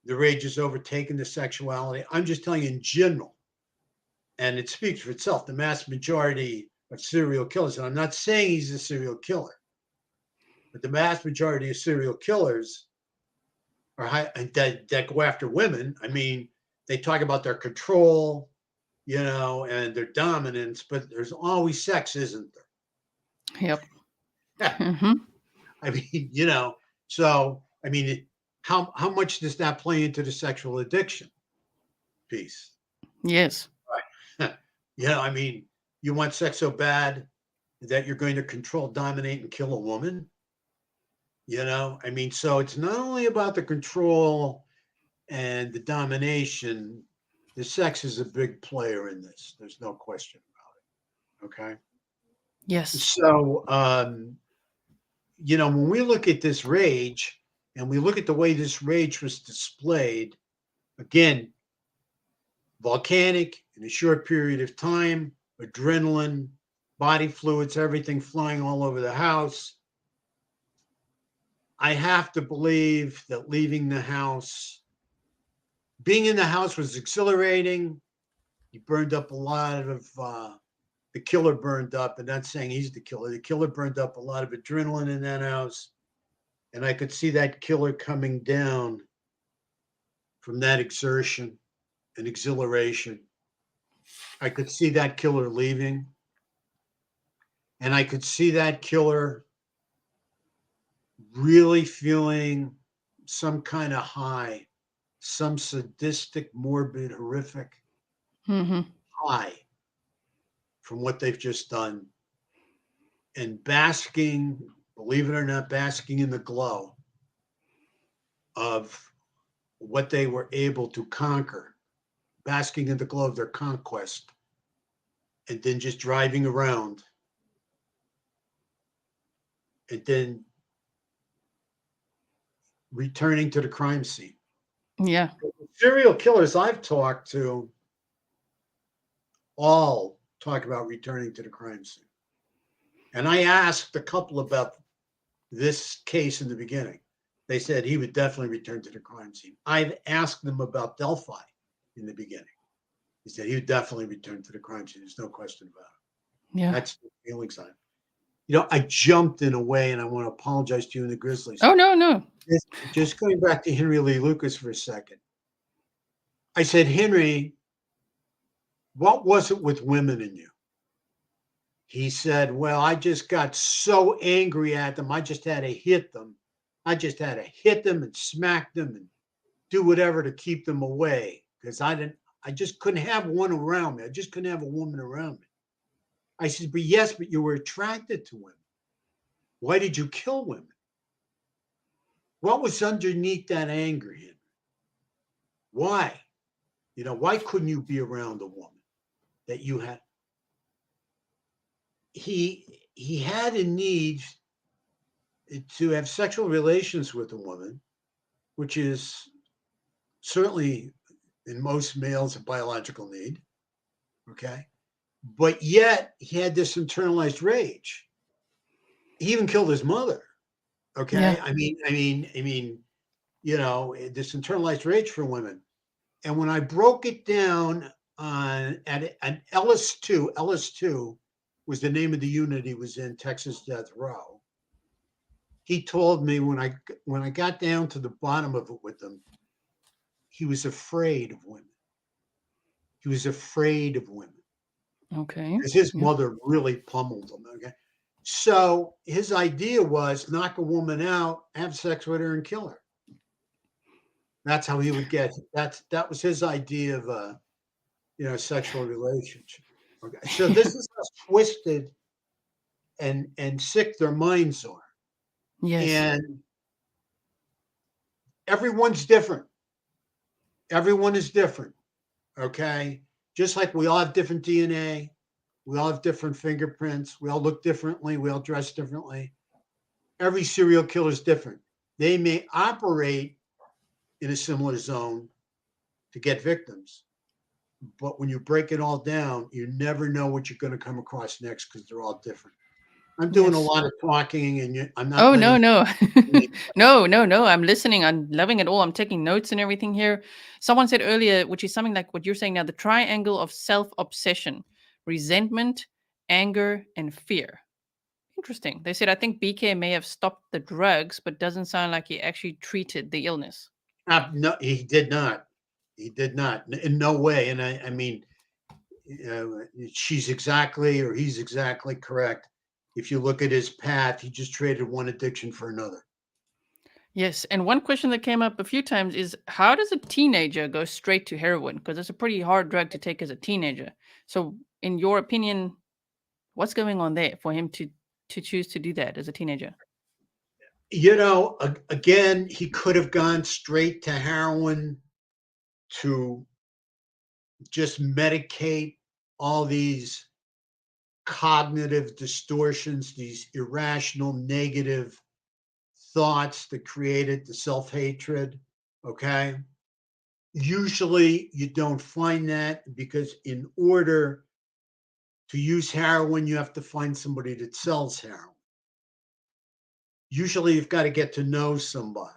The rage has overtaken the sexuality. I'm just telling you in general, and it speaks for itself. The mass majority of serial killers, and I'm not saying he's a serial killer, but the mass majority of serial killers are that go after women. I mean, they talk about their control, and their dominance, but there's always sex, isn't Yep. there? Hmm. I mean, so I mean, how much does that play into the sexual addiction piece? Yes. Right. I mean, you want sex so bad that you're going to control, dominate, and kill a woman. I mean, so it's not only about the control and the domination. The sex is a big player in this. There's no question about it. Okay. Yes. So, when we look at this rage and we look at the way this rage was displayed, again, volcanic in a short period of time, adrenaline, body fluids, everything flying all over the house. I have to believe that leaving the house, being in the house was exhilarating. He burned up a lot of, the killer burned up, and not saying he's the killer. The killer burned up a lot of adrenaline in that house. And I could see that killer coming down from that exertion and exhilaration. I could see that killer leaving. And I could see that killer really feeling some kind of high, some sadistic, morbid, horrific Hmm. high from what they've just done and basking, believe it or not, basking in the glow of what they were able to conquer, basking in the glow of their conquest, and then just driving around and then returning to the crime scene. Yeah. Serial killers I've talked to all talk about returning to the crime scene. And I asked a couple about this case in the beginning. They said he would definitely return to the crime scene. I've asked them about Delphi in the beginning. He said he would definitely return to the crime scene. There's no question about it. Yeah. That's the feelings on it. You know, I jumped in a way, and I want to apologize to you and the Grizzlies. Oh, no. Just going back to Henry Lee Lucas for a second. I said, Henry, what was it with women in you? He said, well, I just got so angry at them. I just had to hit them. I just had to hit them and smack them and do whatever to keep them away because I just couldn't have one around me. I just couldn't have a woman around me. I said, but yes, but you were attracted to women. Why did you kill women? What was underneath that anger, Henry? Why? You know, why couldn't you be around a woman that you had? He had a need to have sexual relations with a woman, which is certainly in most males a biological need. Okay. But yet he had this internalized rage. He even killed his mother. Okay. Yeah. I mean, you know, this internalized rage for women. And when I broke it down at an LS2 was the name of the unit he was in, Texas Death Row. He told me when I got down to the bottom of it with him, he was afraid of women. He was afraid of women. Okay. Because his mother really pummeled him. Okay. So his idea was knock a woman out, have sex with her, and kill her. That's how he would get. That was his idea of a sexual relationship. Okay. So this is how twisted and sick their minds are. Yes. And everyone's different. Everyone is different. Okay. Just like we all have different DNA, we all have different fingerprints, we all look differently, we all dress differently. Every serial killer is different. They may operate in a similar zone to get victims, but when you break it all down, you never know what you're going to come across next because they're all different. I'm doing a lot of talking, and I'm not. Oh, no. No. I'm listening. I'm loving it all. I'm taking notes and everything here. Someone said earlier, which is something like what you're saying now, the triangle of self-obsession, resentment, anger, and fear. Interesting. They said, I think BK may have stopped the drugs, but doesn't sound like he actually treated the illness. No, he did not. He did not. In no way. And I mean, she's exactly, or he's exactly correct. If you look at his path, he just traded one addiction for another. Yes. And one question that came up a few times is, how does a teenager go straight to heroin? Because it's a pretty hard drug to take as a teenager. So in your opinion, what's going on there for him to choose to do that as a teenager? You know, again, he could have gone straight to heroin to just medicate all these cognitive distortions, these irrational, negative thoughts that created the self-hatred. Okay. Usually you don't find that because in order to use heroin, you have to find somebody that sells heroin. Usually you've got to get to know somebody,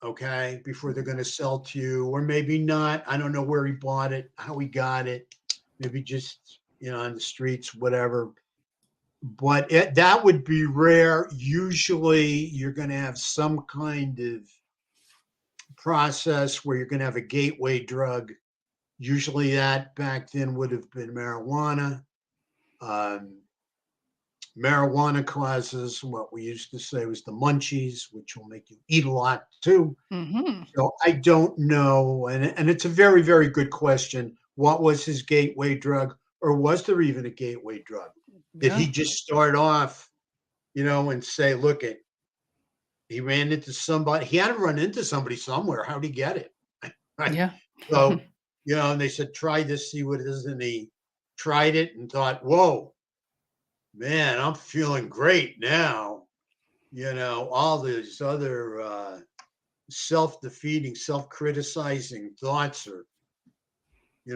okay, before they're going to sell to you, or maybe not. I don't know where he bought it, how he got it, maybe just, on the streets, whatever. But that would be rare. Usually you're going to have some kind of process where you're going to have a gateway drug. Usually that back then would have been marijuana. Marijuana causes what we used to say was the munchies, which will make you eat a lot too. Mm-hmm. So I don't know. And it's a very, very good question. What was his gateway drug? or was there even a gateway drug? Did he just start off, and say, look, he ran into somebody. He had to run into somebody somewhere. How'd he get it? Right. Yeah. So, and they said, try this, see what it is. And he tried it and thought, whoa, man, I'm feeling great now. All these other self-defeating, self-criticizing thoughts are,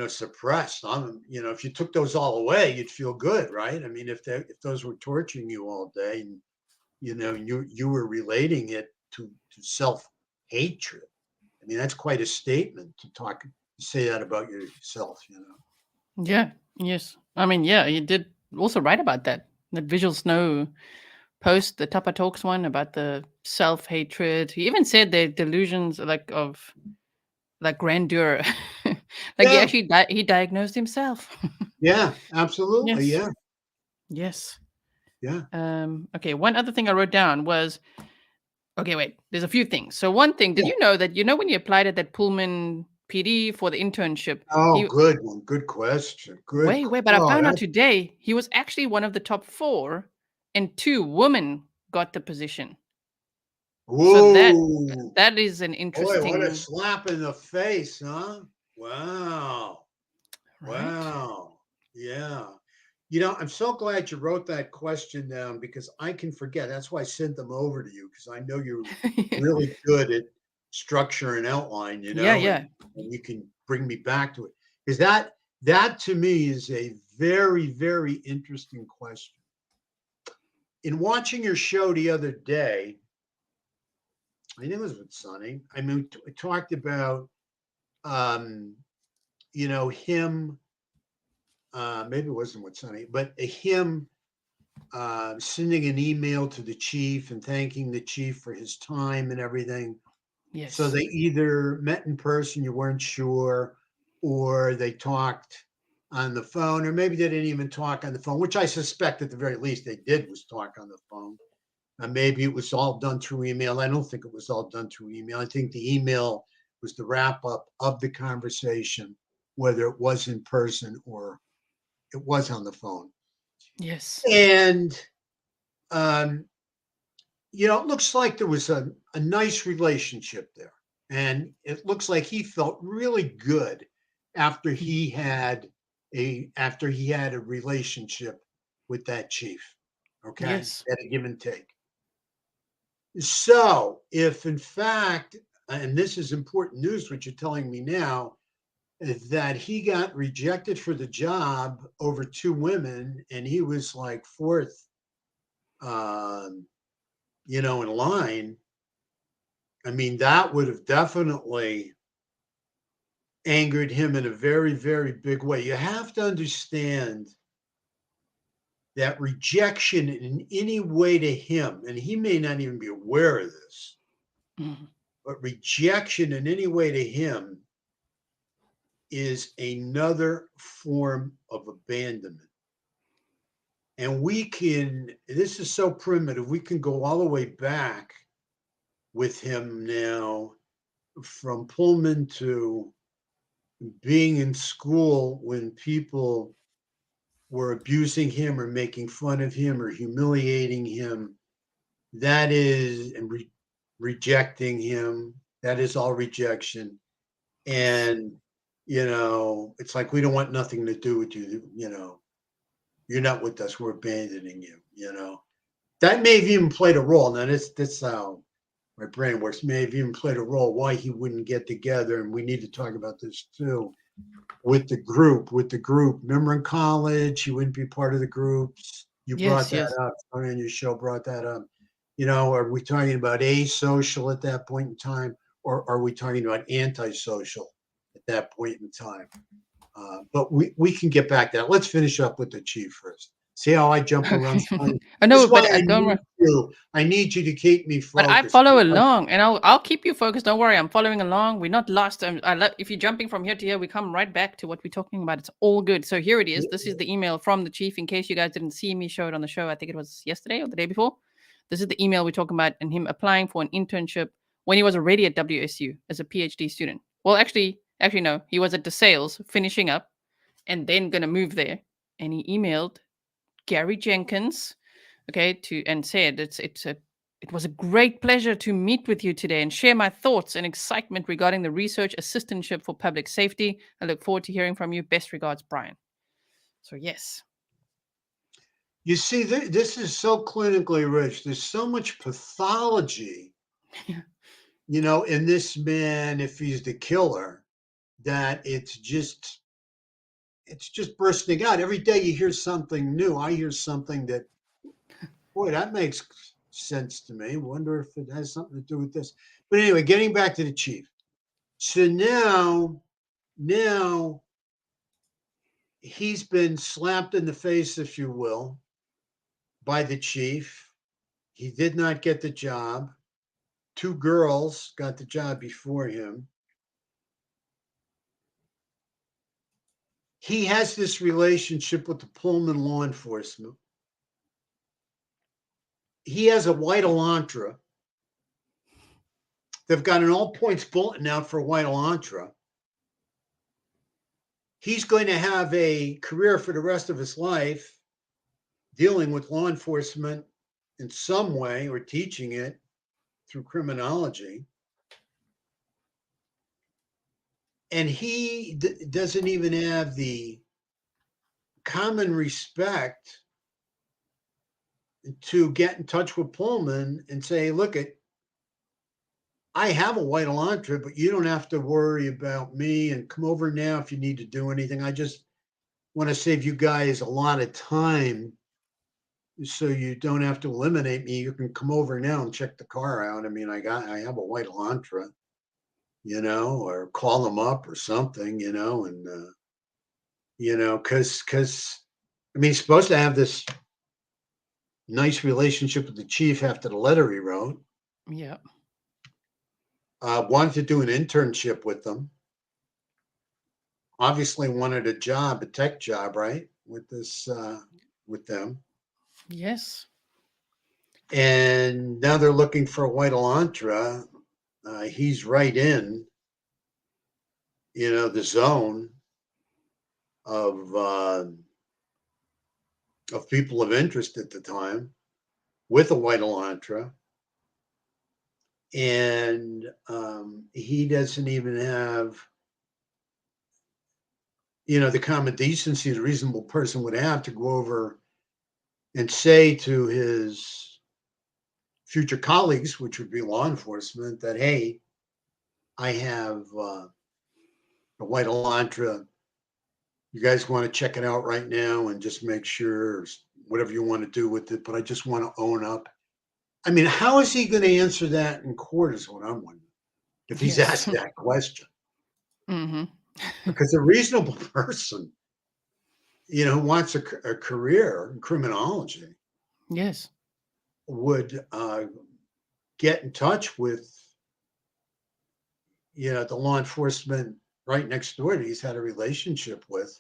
suppressed. If you took those all away, you'd feel good, right? I mean, if those were torturing you all day, and you were relating it to self-hatred. I mean, that's quite a statement to say that about yourself. Yeah. Yes. I mean, yeah, you did also write about that. That Visual Snow post, the Tupper Talks one, about the self-hatred. He even said the delusions of grandeur. He Yeah. actually he diagnosed himself. Yeah, absolutely. Yes. Yeah. Yes. Yeah. Okay, one other thing I wrote down was, okay, wait, there's a few things. So one thing, did you know that, when you applied at that Pullman PD for the internship, Oh, good one. Good question. wait, but I found out today he was actually one of the top 4, and 2 women got the position. So that is an interesting. Boy, what a slap in the face, huh? Wow. Right? Wow. Yeah. I'm so glad you wrote that question down, because I can forget. That's why I sent them over to you, because I know you're really good at structure and outline, Yeah. and you can bring me back to it. Because that to me is a very, very interesting question. In watching your show the other day, I think it was with Sonny. I mean, we talked about, him. Maybe it wasn't with Sonny, but him sending an email to the chief and thanking the chief for his time and everything. Yes. So they either met in person, you weren't sure, or they talked on the phone, or maybe they didn't even talk on the phone, which I suspect at the very least they did was talk on the phone. Maybe it was all done through email. I don't think it was all done through email. I think the email was the wrap up of the conversation, whether it was in person or it was on the phone. Yes. And, it looks like there was a nice relationship there. And it looks like he felt really good after he had a relationship with that chief. Okay. Yes. At a give and take. So if in fact, and this is important news, what you're telling me now, that he got rejected for the job over 2 women, and he was like 4th, in line. I mean, that would have definitely angered him in a very, very big way. You have to understand that rejection in any way to him, and he may not even be aware of this, but rejection in any way to him is another form of abandonment. And this is so primitive, we can go all the way back with him now, from Pullman to being in school when people were abusing him or making fun of him or humiliating him. That is, and rejecting him. That is all rejection. And, it's like, we don't want nothing to do with you. You're not with us. We're abandoning you, That may have even played a role. Now, that's how my brain works. May have even played a role why he wouldn't get together. And we need to talk about this too. With the group. Remember in college, he wouldn't be part of the groups. You brought that up. On your show brought that up. Are we talking about asocial at that point in time, or are we talking about antisocial at that point in time? But we can get back to that. Let's finish up with the chief first. See how I jump around? I know, but I don't. I need you to keep me focused. But I follow along, and I'll keep you focused. Don't worry, I'm following along. We're not lost. If you're jumping from here to here, we come right back to what we're talking about. It's all good. So here it is. This is the email from the chief. In case you guys didn't see me show it on the show, I think it was yesterday or the day before. This is the email we're talking about, and him applying for an internship when he was already at WSU as a PhD student. Well, actually no, he was at DeSales finishing up, and then gonna move there and he emailed Gary Jenkins, okay, and said it was a great pleasure to meet with you today and share my thoughts and excitement regarding the research assistantship for public safety. I look forward to hearing from you. Best regards, Bryan. So yes. You see, this is so clinically rich. There's so much pathology, in this man, if he's the killer, that it's just bursting out. Every day you hear something new. I hear something that, boy, that makes sense to me. Wonder if it has something to do with this. But anyway, getting back to the chief. So now he's been slapped in the face, if you will, by the chief. He did not get the job. 2 girls got the job before him. He has this relationship with the Pullman law enforcement. He has a white Elantra. They've got an all points bulletin out for a white Elantra. He's going to have a career for the rest of his life dealing with law enforcement in some way or teaching it through criminology. And he doesn't even have the common respect to get in touch with Pullman and say, look, I have a white Elantra, but you don't have to worry about me, and come over now if you need to do anything. I just want to save you guys a lot of time so you don't have to eliminate me. You can come over now and check the car out. I mean, I have a white Elantra, or call them up or something, and because I mean, he's supposed to have this nice relationship with the chief after the letter he wrote. Yeah. Wanted to do an internship with them. Obviously wanted a job, a tech job, right? With them. Yes. And now they're looking for a white Elantra. He's right in, the zone of people of interest at the time with a white Elantra. And he doesn't even have, the common decency the reasonable person would have to go over and say to his future colleagues, which would be law enforcement, that, hey, I have a white Elantra. You guys want to check it out right now and just make sure whatever you want to do with it, but I just want to own up. I mean, how is he going to answer that in court is what I'm wondering, if he's Yes. asked that question. Mm-hmm. Because a reasonable person, who wants a career in criminology, Yes. would get in touch with, the law enforcement right next door that he's had a relationship with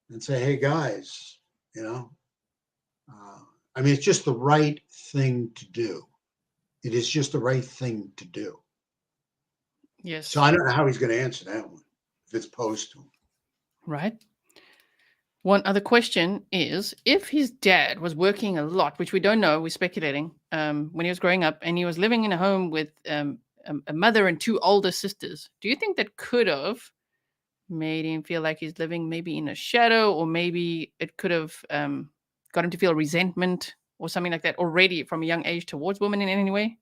and say, hey, guys, I mean, it's just the right thing to do. It is just the right thing to do. Yes. So I don't know how he's going to answer that one if it's posed to him. Right. One other question is, if his dad was working a lot, which we don't know, we're speculating, when he was growing up and he was living in a home with a mother and 2 older sisters, do you think that could have made him feel like he's living maybe in a shadow, or maybe it could have got him to feel resentment or something like that already from a young age towards women in any way?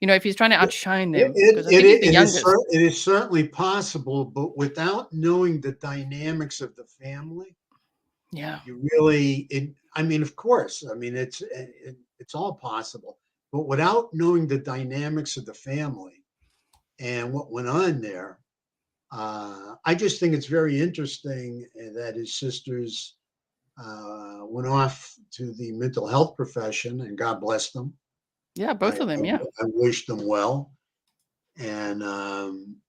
If he's trying to outshine them, because I think he's the youngest. It is certainly possible, but without knowing the dynamics of the family, Yeah. you really, I mean, of course, I mean, it's all possible, but without knowing the dynamics of the family and what went on there, I just think it's very interesting that his sisters went off to the mental health profession, and God bless them. Yeah, both of them. Yeah. I wish them well. And,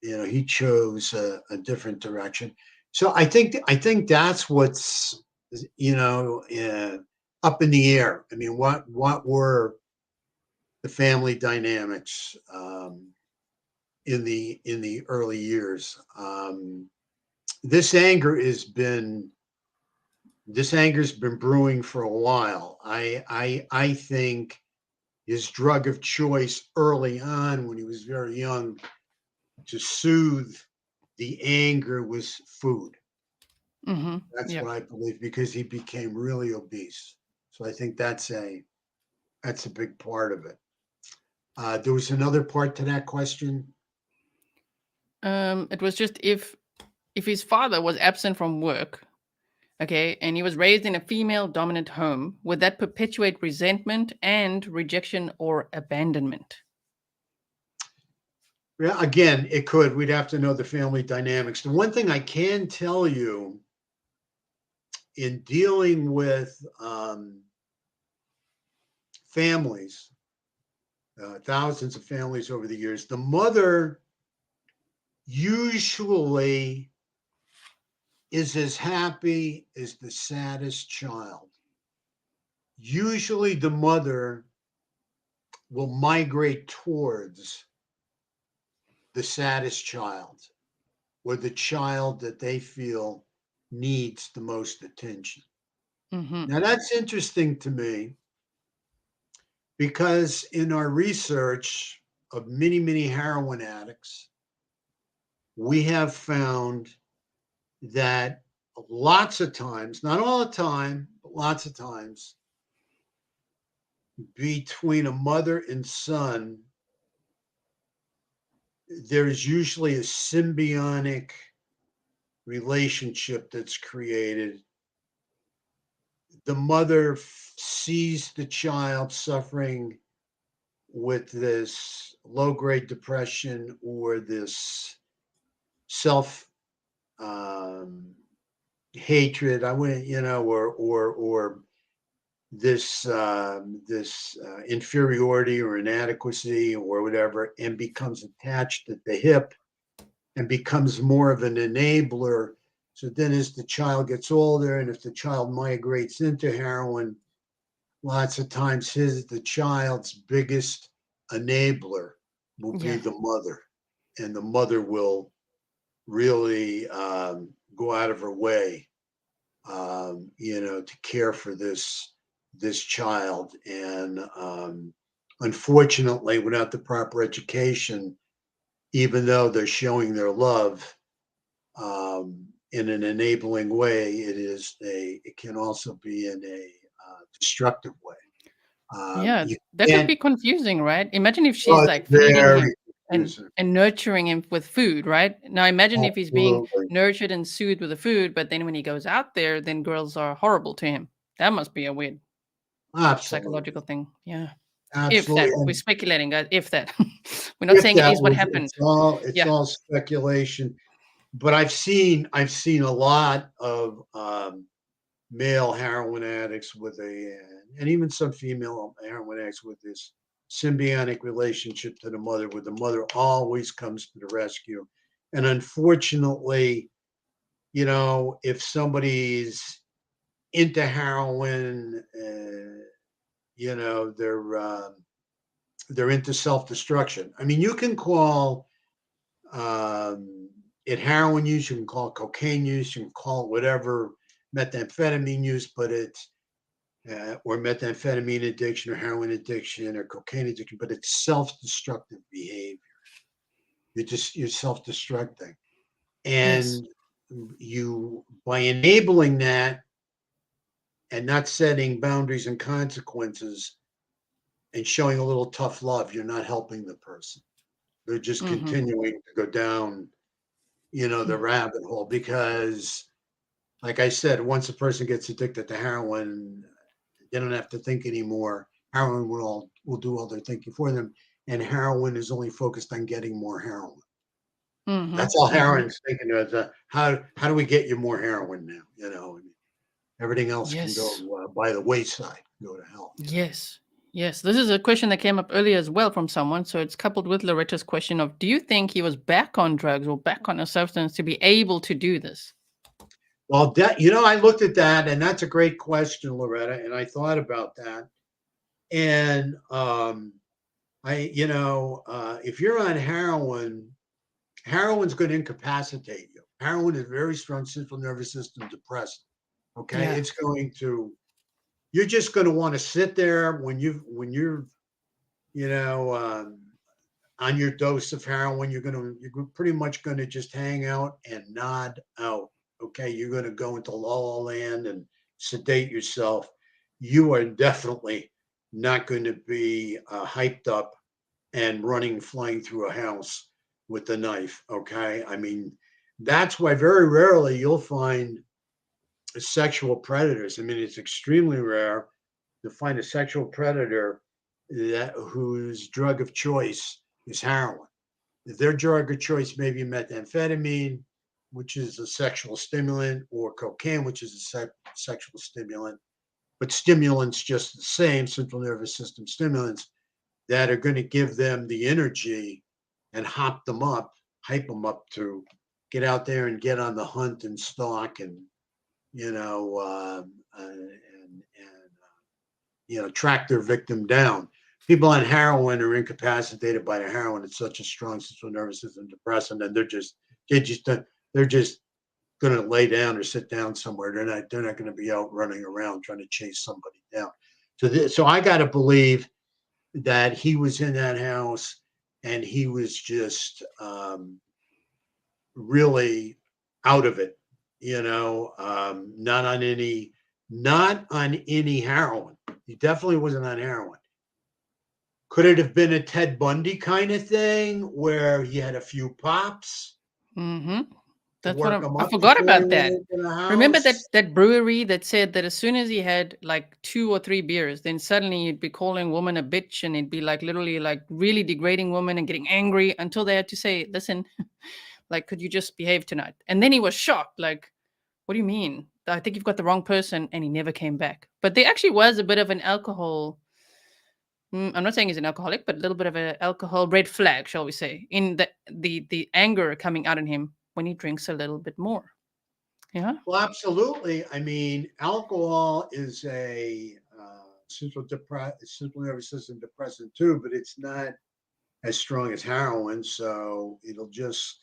he chose a different direction. So I think that's what's, up in the air. I mean, what were the family dynamics in the early years? This anger has been this anger's been brewing for a while. I think his drug of choice early on, when he was very young, to soothe the anger was food. That's Yeah. what I believe, because he became really obese. So I think that's a big part of it. There was another part to that question. It was just if his father was absent from work, okay, and he was raised in a female dominant home, would that perpetuate resentment and rejection or abandonment? Yeah, again, it could. We'd have to know the family dynamics. The one thing I can tell you in dealing with families, thousands of families over the years, the mother usually is as happy as the saddest child. Usually the mother will migrate towards the saddest child, or the child that they feel needs the most attention. Now, that's interesting to me, because in our research of many, many heroin addicts, we have found that lots of times, not all the time, but lots of times, between a mother and son, there's usually a symbiotic relationship that's created. The mother sees the child suffering with this low-grade depression, or this self hatred. I wouldn't, or this inferiority or inadequacy or whatever, and becomes attached at the hip and becomes more of an enabler. So then, as the child gets older, and if the child migrates into heroin, lots of times the child's biggest enabler will be Yeah. the mother, and the mother will really go out of her way, to care for this child. And unfortunately, without the proper education, even though they're showing their love in an enabling way, it can also be in a destructive way. Yeah, You that would can't. be confusing, right? Imagine if Oh, she's it's like feeding him very and confusing. nurturing him with food, right? Now imagine if he's being Absolutely, nurtured and soothed with the food, but then when he goes out there, then girls are horrible to him. That must be a weird absolutely, psychological thing. Yeah. If absolutely. that, we're And speculating, guys. If that, we're not if saying it that is what was, happened. it's Yeah. all speculation. But I've seen a lot of male heroin addicts and even some female heroin addicts with this symbiotic relationship to the mother, where the mother always comes to the rescue. And unfortunately, if somebody's into heroin, they're into self-destruction. I mean, you can call it heroin use, you can call it cocaine use, you can call it whatever, methamphetamine use, but it's or methamphetamine addiction, or heroin addiction, or cocaine addiction, but it's self-destructive behavior. You're self-destructing, Yes. and you, by enabling that and not setting boundaries and consequences and showing a little tough love, you're not helping the person. They're just Mm-hmm. continuing to go down, the rabbit hole, because, like I said, once a person gets addicted to heroin, they don't have to think anymore. Heroin will do all their thinking for them, and heroin is only focused on getting more heroin. Mm-hmm. That's all Mm-hmm. heroin's thinking of. How do we get you more heroin now? Everything else can go Yes. by the wayside, go to hell. Yes. Yes. This is a question that came up earlier as well from someone. So it's coupled with Loretta's question of, do you think he was back on drugs or back on a substance to be able to do this? Well, I looked at that, and that's a great question, Loretta, and I thought about that. And if you're on heroin, heroin's going to incapacitate you. Heroin is a very strong central nervous system depressant. Okay, Yeah. it's going to. You're just going to want to sit there when you're you know on your dose of heroin. You're pretty much going to just hang out and nod out. Okay, you're going to go into la la land and sedate yourself. You are definitely not going to be hyped up and running, flying through a house with a knife. Okay, I mean that's why very rarely you'll find sexual predators. I mean, it's extremely rare to find a sexual predator that whose drug of choice is heroin. If their drug of choice may be methamphetamine, which is a sexual stimulant, or cocaine, which is a sexual stimulant, but stimulants just the same, central nervous system stimulants that are going to give them the energy and hype them up to get out there and get on the hunt and stalk and you know, track their victim down. People on heroin are incapacitated by the heroin. It's such a strong central nervous system depressant, and they're just going to lay down or sit down somewhere. They're not going to be out running around trying to chase somebody down. So I got to believe that he was in that house and he was just really out of it, not on any heroin. He definitely wasn't on heroin. Could it have been a Ted Bundy kind of thing where he had a few pops Mm-hmm. to That's what work him I up forgot before he about went that. into the Remember house? that brewery that said that as soon as he had like 2 or 3 beers, then suddenly he'd be calling woman a bitch and he'd be like literally like really degrading women and getting angry until they had to say, listen, like, could you just behave tonight? And then he was shocked, like, what do you mean? I think you've got the wrong person, and he never came back. But there actually was a bit of an alcohol. I'm not saying he's an alcoholic, but a little bit of an alcohol red flag, shall we say, in the anger coming out in him when he drinks a little bit more. Yeah. Well, absolutely. I mean, alcohol is a central nervous system depressant too, but it's not as strong as heroin, so it'll just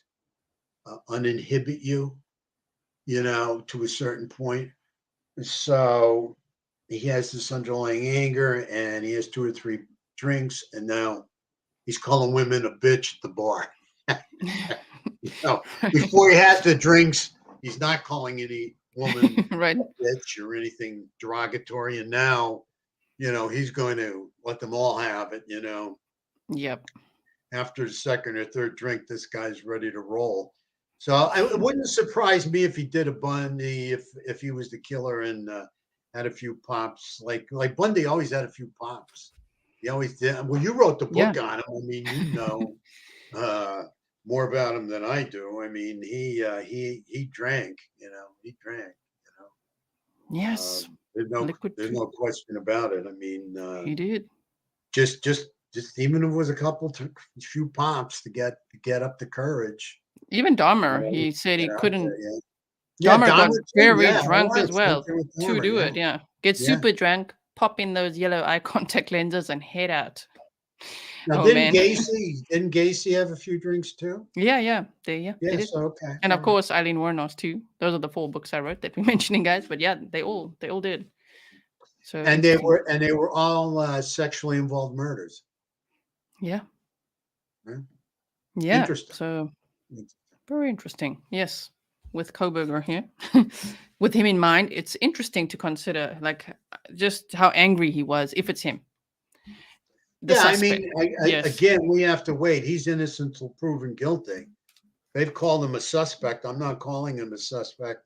uninhibit you, to a certain point. So he has this underlying anger and he has 2 or 3 drinks and now he's calling women a bitch at the bar. you know, Before he has the drinks, he's not calling any woman Right. a bitch or anything derogatory. And now, he's going to let them all have it. Yep. After the second or third drink, this guy's ready to roll. So it wouldn't surprise me if he did a Bundy, if he was the killer and had a few pops. Like Bundy always had a few pops. He always did. Well, you wrote the Yeah. book on him. I mean, uh, more about him than I do. I mean, he drank. He drank. Yes. Liquid There's too. no question about it. I mean, He did. just even if it was a few pops to get up the courage. Even Dahmer, Uh, he said he get out couldn't. there, yeah. Yeah, Dahmer got Dahmer too. very Yeah, drunk all as right. Same well thing with to Dahmer. do Yeah, it. Yeah. Get yeah. super drunk, pop in those yellow eye contact lenses, and head out. Now, Oh man. Didn't Gacy have a few drinks too? Yeah. They Yeah. did. So okay, And all of right. course, Eileen Wuornos too. Those are the 4 books I wrote that we're mentioning, guys. But yeah, they all did. So And they interesting. were all sexually involved murders. Yeah. Yeah. Yeah. Interesting. So very interesting. Yes. With Kohberger here. With him in mind, it's interesting to consider like just how angry he was if it's him. The Yeah, I suspect. mean, Yes. again, we have to wait. He's innocent until proven guilty. They've called him a suspect. I'm not calling him a suspect.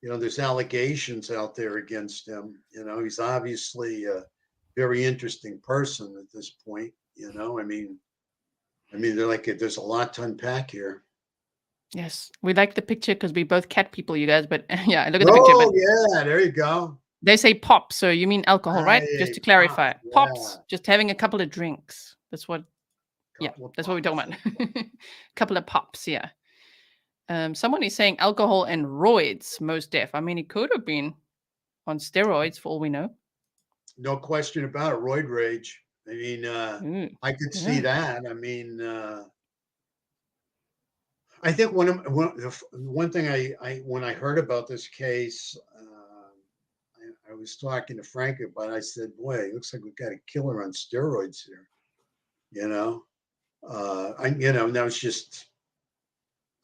There's allegations out there against him. He's obviously a very interesting person at this point. They're like, there's a lot to unpack here. Yes. We like the picture because we both cat people, you guys. But yeah, look at the picture. Oh But yeah, there you go. they say pop, so you mean alcohol, right? Just to Pop, clarify. yeah, Pops, just having a couple of drinks. That's what couple of that's what we're talking pops. about. Couple of pops, yeah. Someone is saying alcohol and roids, most deaf. I mean, it could have been on steroids for all we know. No question about it. Roid rage. I mean, Ooh, I could see yeah. that. I mean, I think one thing I when I heard about this case, I was talking to Frank about it. I said, boy, it looks like we've got a killer on steroids here. That was just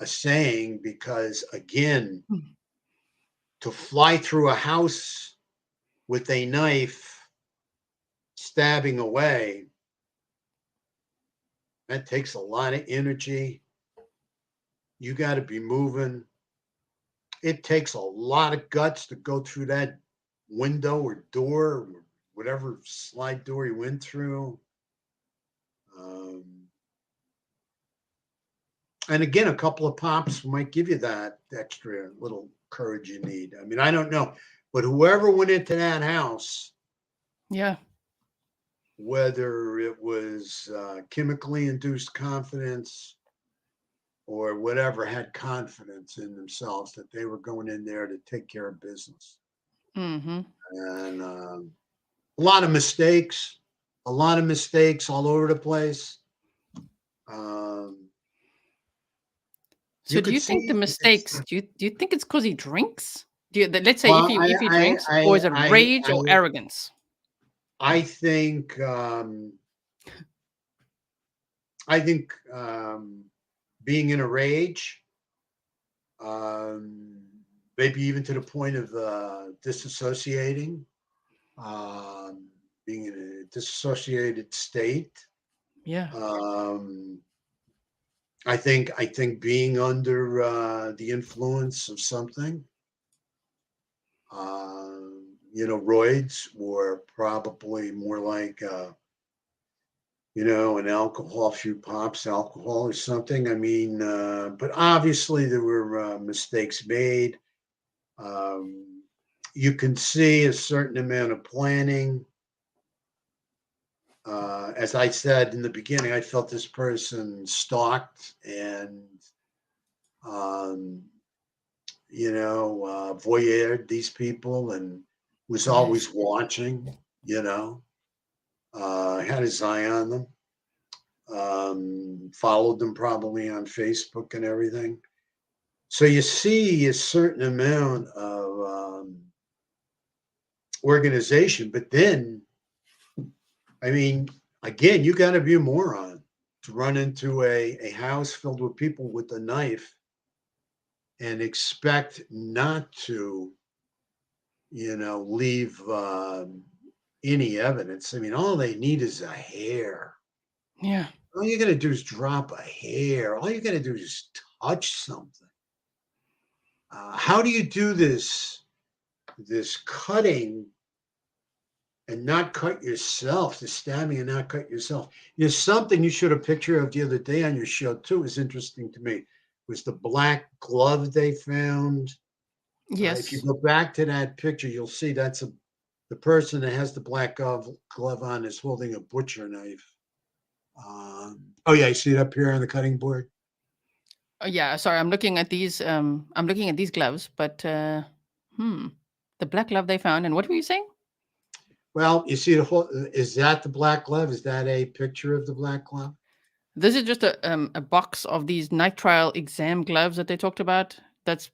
a saying because, again, to fly through a house with a knife stabbing away, that takes a lot of energy. You got to be moving. It takes a lot of guts to go through that window or door, or whatever slide door you went through. And again, a couple of pops might give you that extra little courage you need. I mean, I don't know, but whoever went into that house, Yeah. whether it was chemically induced confidence or whatever, had confidence in themselves that they were going in there to take care of business. Mm-hmm. And a lot of mistakes all over the place. So do you think the mistakes, do you think it's because he drinks? Let's say Well, if he drinks, or is it rage or arrogance? I think being in a rage, maybe even to the point of disassociating, being in a disassociated state. Yeah. I think being under the influence of something, roids, or probably more like an alcohol, a few pops, alcohol or something. I mean, but obviously there were mistakes made. You can see a certain amount of planning. As I said in the beginning, I felt this person stalked and, voyeured these people and was always watching, had his eye on them, followed them probably on Facebook and everything. So you see a certain amount of organization, but then, I mean, again, you got to be a moron to run into a house filled with people with a knife and expect not to, leave any evidence. I mean, all they need is a hair. Yeah. All you got to do is drop a hair. All you got to do is touch something. How do you do this cutting and not cut yourself, the stabbing and not cut yourself? There's something you showed a picture of the other day on your show too. It was interesting to me. It was the black glove they found. Yes. If you go back to that picture, you'll see that's the person that has the black glove on is holding a butcher knife. Oh yeah, you see it up here on the cutting board. Yeah. Sorry, I'm looking at these. I'm looking at these gloves, but the black glove they found. And what were you saying? Well, you see is that the black glove? Is that a picture of the black glove? This is just a box of these nitrile exam gloves that they talked about. That's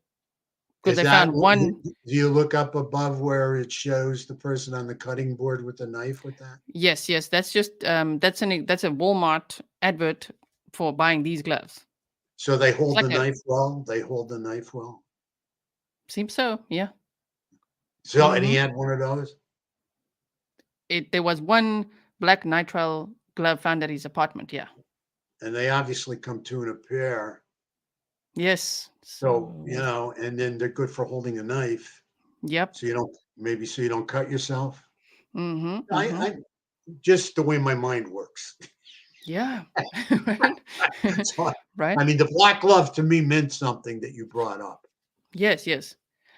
because they found one. Do you look up above where it shows the person on the cutting board with the knife with that? Yes. That's just that's a Walmart advert for buying these gloves. So they hold like the knife well. They hold the knife well. Seems so. Yeah. So and he had one of those. There was one black nitrile glove found at his apartment. Yeah. And they obviously come two in a pair. Yes. So and then they're good for holding a knife. Yep. So you don't cut yourself. Mm-hmm. I just the way my mind works. Yeah. Right. So, Right. I mean, the black glove to me meant something that you brought up. Yes.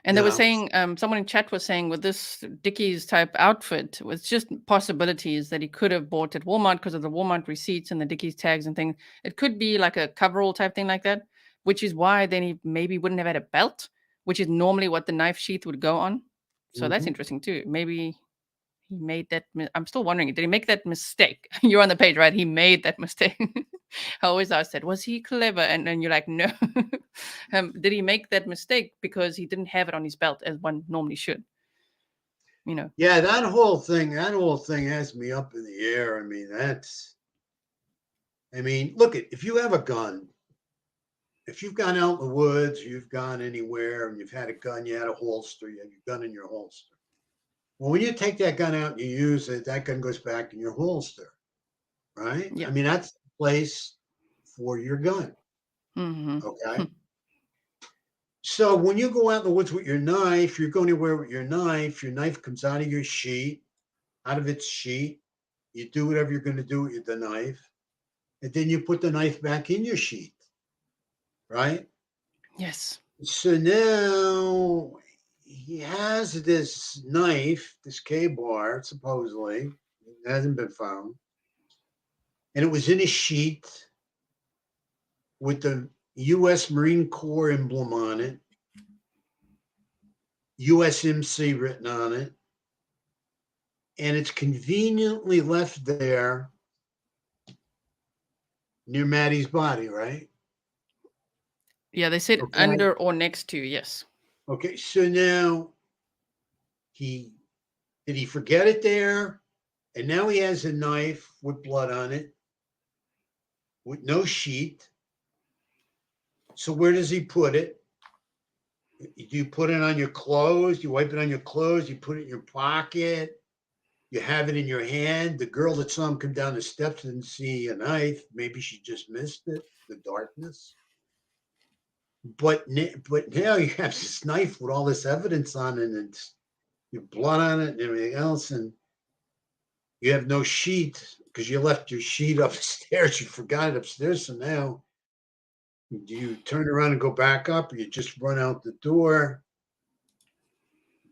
And they were saying, someone in chat was saying, with this Dickies type outfit, it was just possibilities that he could have bought at Walmart because of the Walmart receipts and the Dickies tags and things. It could be like a coverall type thing like that, which is why then he maybe wouldn't have had a belt, which is normally what the knife sheath would go on. So that's interesting too. Maybe he made that. I'm still wondering, did he make that mistake? You're on the page, right? He made that mistake. I always ask that. Was he clever? And then you're like, no. Did he make that mistake because he didn't have it on his belt as one normally should? you know. Yeah, that whole thing has me up in the air. I mean, look if you have a gun, if you've gone out in the woods, you've gone anywhere and you've had a gun, you had a holster, you have your gun in your holster. Well, when you take that gun out and you use it, that gun goes back in your holster, right? Yeah. I mean, that's the place for your gun. Mm-hmm. Okay. So when you go out in the woods with your knife, you're going anywhere with your knife comes out of your sheath, out of its sheath. You do whatever you're going to do with the knife, and then you put the knife back in your sheath, right? Yes. So now he has this knife, this K-bar, supposedly. It hasn't been found. And it was in a sheath with the U.S. Marine Corps emblem on it, USMC written on it. And it's conveniently left there near Maddie's body, right? Yeah, they said Okay. under or next to, yes. Okay, so now did he forget it there? And now he has a knife with blood on it, with no sheath. So where does he put it? Do you put it on your clothes? You wipe it on your clothes? You put it in your pocket? You have it in your hand? The girl that saw him come down the steps didn't see a knife. Maybe she just missed it, the darkness. But now you have this knife with all this evidence on it, and it's your blood on it and everything else, and you have no sheet because you left your sheet upstairs. You forgot it upstairs. So now, do you turn around and go back up, or you just run out the door?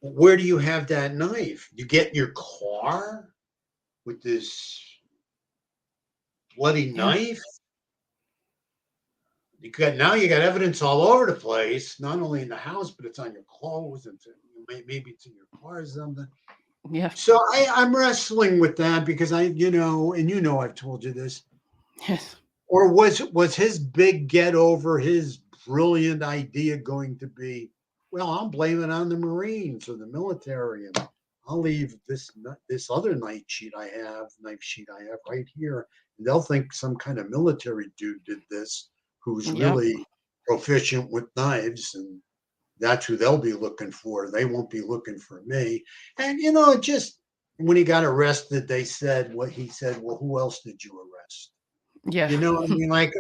Where do you have that knife? You get in your car with this bloody knife? You got evidence all over the place, not only in the house, but it's on your clothes, and maybe it's in your car or something. Yeah. So I'm wrestling with that because and I've told you this. Yes. Or was his big get over his brilliant idea going to be, well, I'll blame it on the Marines or the military, and I'll leave this other knife sheet I have right here, and they'll think some kind of military dude did this who's really proficient with knives, and that's who they'll be looking for. They won't be looking for me. And just when he got arrested, he said, well, who else did you arrest? Yeah. You know what I mean? Like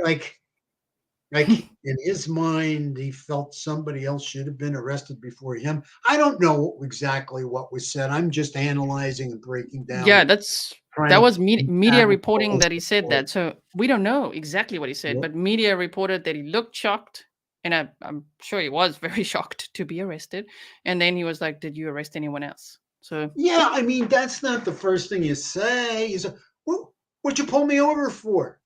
in his mind, he felt somebody else should have been arrested before him. I don't know exactly what was said. I'm just analyzing and breaking down. Yeah, that was media reporting that he said that. So we don't know exactly what he said, but media reported that he looked shocked. And I'm sure he was very shocked to be arrested. And then he was like, did you arrest anyone else? So yeah, I mean, that's not the first thing you say. You say, what'd you pull me over for?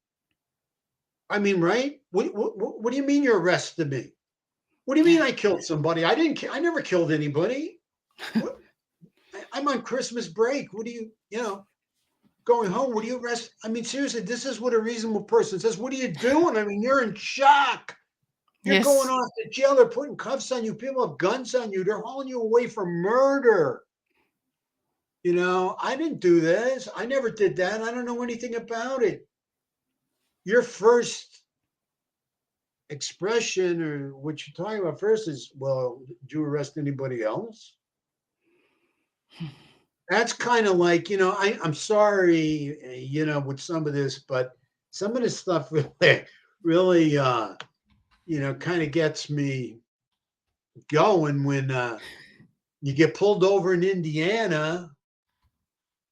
I mean, right? What do you mean you arrested me? What do you mean I killed somebody? I never killed anybody. I'm on Christmas break. What do you going home? What do you arrest? I mean, seriously, this is what a reasonable person says. What are you doing? I mean, you're in shock. You're going off to jail. They're putting cuffs on you. People have guns on you. They're hauling you away for murder. I didn't do this. I never did that. I don't know anything about it. Your first expression or what you're talking about first is, well, did you arrest anybody else? That's kind of like, I'm sorry, with some of this, but some of this stuff really, kind of gets me going when you get pulled over in Indiana.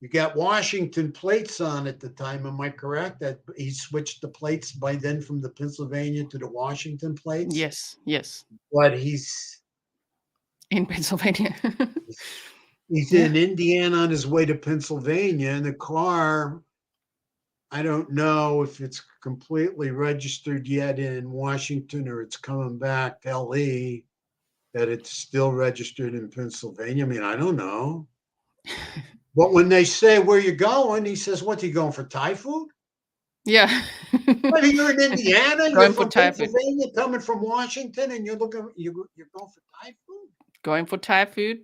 You got Washington plates on at the time. Am I correct? That he switched the plates by then from the Pennsylvania to the Washington plates? Yes. But he's in Pennsylvania. He's in Indiana on his way to Pennsylvania. In the car, I don't know if it's completely registered yet in Washington or it's coming back to LE, that it's still registered in Pennsylvania. I mean, I don't know. But when they say, where you going? He says, what, you going for Thai food? Yeah. But you're in Indiana, Going you're for from Thai food. Pennsylvania, coming from Washington, and you're going for Thai food? Going for Thai food.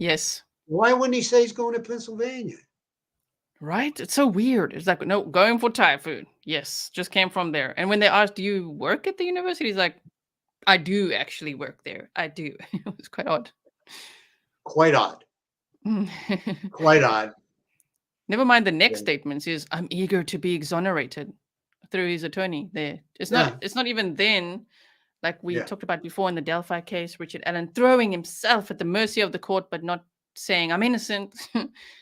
Yes. Why wouldn't he say he's going to Pennsylvania? Right? It's so weird. It's like, no, going for Thai food. Yes, just came from there. And when they asked, do you work at the university? He's like, I do actually work there. I do. It was quite odd. Quite odd. Quite odd. Never mind the next Yeah. statements is, I'm eager to be exonerated through his attorney there. It's Yeah. not even then, like we Yeah. talked about before in the Delphi case, Richard Allen throwing himself at the mercy of the court, but not saying I'm innocent.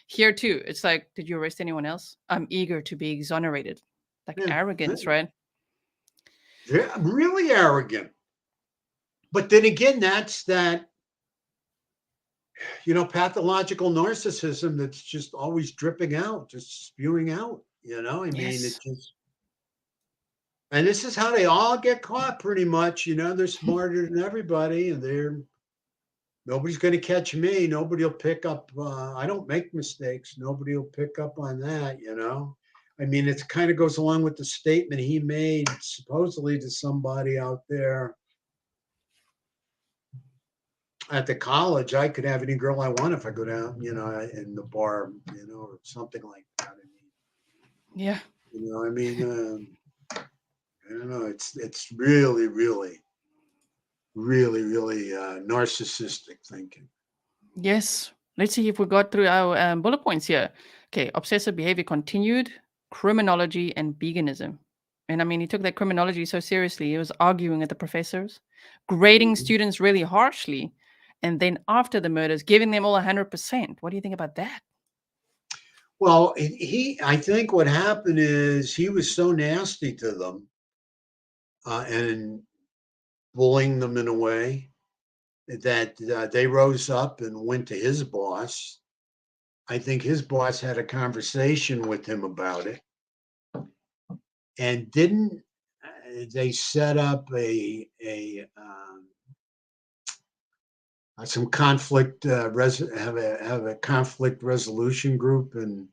Here too, it's like, did you arrest anyone else? I'm eager to be exonerated. Like Yeah. arrogance, right? Yeah, really arrogant. But then again, that's that, pathological narcissism that's just always dripping out, just spewing out, I mean, Yes. it just, and this is how they all get caught pretty much, they're smarter than everybody and nobody's going to catch me. Nobody will pick up. I don't make mistakes. Nobody will pick up on that, I mean, it kind of goes along with the statement he made supposedly to somebody out there at the college. I could have any girl I want if I go down, in the bar, or something like that. Yeah. I mean, I don't know. It's really, really, really, really narcissistic thinking. Yes. Let's see if we got through our bullet points here. Okay. Obsessive behavior continued, criminology, and veganism. And I mean, he took that criminology so seriously. He was arguing with the professors, grading Mhm. students really harshly. And then after the murders, giving them all 100%. What do you think about that? Well, I think what happened is he was so nasty to them and bullying them in a way that they rose up and went to his boss. I think his boss had a conversation with him about it, and didn't they set up some conflict have a conflict resolution group, and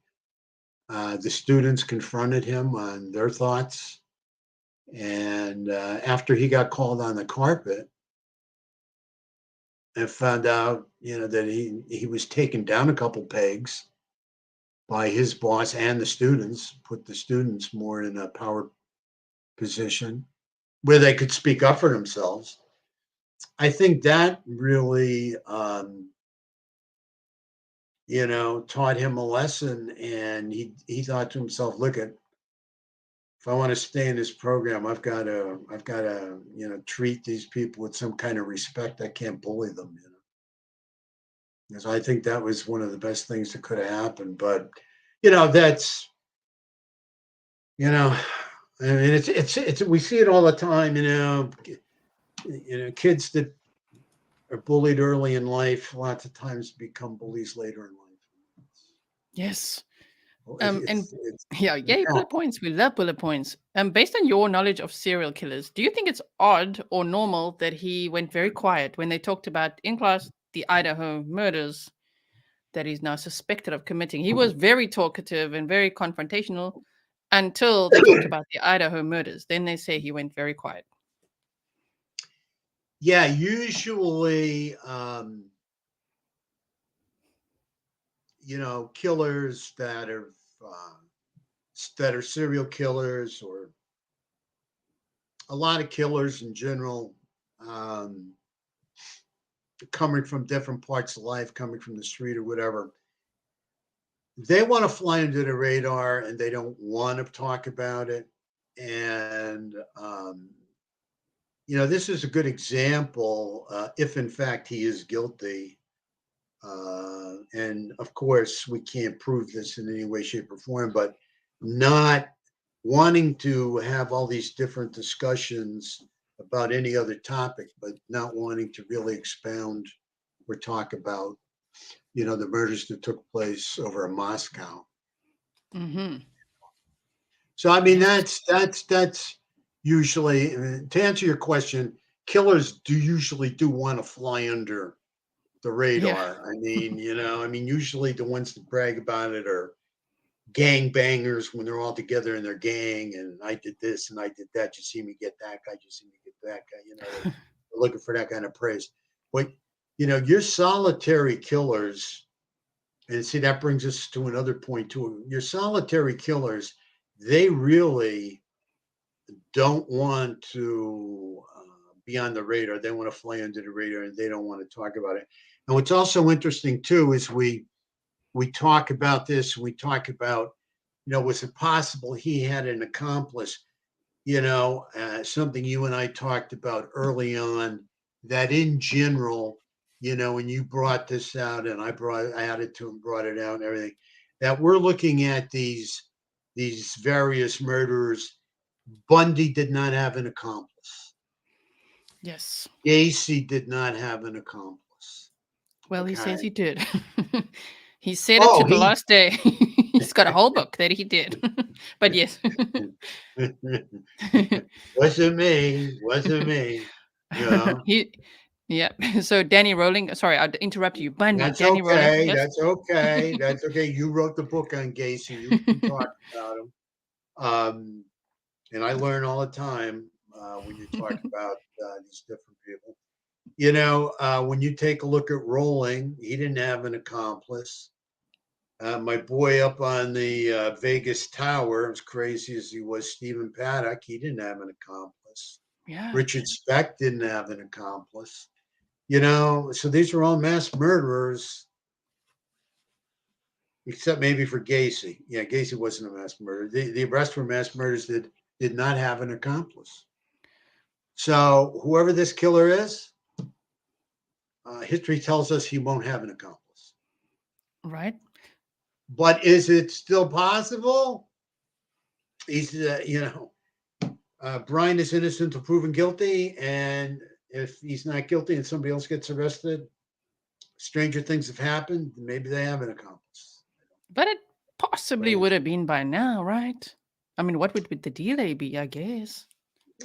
the students confronted him on their thoughts, and after he got called on the carpet and found out that he was taken down a couple pegs by his boss and the students, put the students more in a power position where they could speak up for themselves. I think that really, taught him a lesson, and he thought to himself, "Look at, if I want to stay in this program, I've got to, treat these people with some kind of respect. I can't bully them, Because I think that was one of the best things that could have happened. But, that's, I mean, it's we see it all the time, kids that are bullied early in life, lots of times become bullies later in life. Yes. Well, And it's yeah, yay, bullet points. We love bullet points. Based on your knowledge of serial killers, do you think it's odd or normal that he went very quiet when they talked about in class the Idaho murders that he's now suspected of committing? He was very talkative and very confrontational until they talked about the Idaho murders. Then they say he went very quiet. Yeah, usually, killers that are serial killers, or a lot of killers in general, um, coming from different parts of life, coming from the street or whatever, they want to fly under the radar and they don't want to talk about it. And, this is a good example, if in fact he is guilty. And of course, we can't prove this in any way, shape, or form, but not wanting to have all these different discussions about any other topic, but not wanting to really expound or talk about, the murders that took place over in Moscow. Mm-hmm. So, I mean, Yes. that's usually, to answer your question, killers usually do want to fly under the Yeah. radar. I mean, usually the ones that brag about it are gang bangers when they're all together in their gang, and I did this and I did that. You see me get that guy. You see me get that guy. They're looking for that kind of praise. But your solitary killers, and see, that brings us to another point too. Your solitary killers, they really don't want to be on the radar. They want to fly under the radar, and they don't want to talk about it. And what's also interesting too is we talk about this. We talk about, was it possible he had an accomplice? Something you and I talked about early on, that in general, when you brought this out and I added to and brought it out and everything, that we're looking at these various murderers. Bundy did not have an accomplice. Yes. Gacy did not have an accomplice. Well, he says Okay. he did. He said it to the last day. He's got a whole book that he did. But yes. Wasn't me. Yeah. Yeah. So Danny Rowling, sorry, I interrupted you. Bundy, That's Danny Rowling. okay. Yes. That's okay. That's okay. You wrote the book on Gacy. You can talk about him. And I learn all the time when you talk about these different people. When you take a look at Rowling, he didn't have an accomplice. My boy up on the Vegas Tower, as crazy as he was, Stephen Paddock, he didn't have an accomplice. Yeah. Richard Speck didn't have an accomplice. So these are all mass murderers, except maybe for Gacy. Yeah, Gacy wasn't a mass murderer. The rest were mass murders that did not have an accomplice. So whoever this killer is, history tells us he won't have an accomplice. Right. But is it still possible? He's, Bryan is innocent until proven guilty. And if he's not guilty and somebody else gets arrested, stranger things have happened. Maybe they have an accomplice. But it possibly would have been by now, right? I mean, what would the delay be, I guess?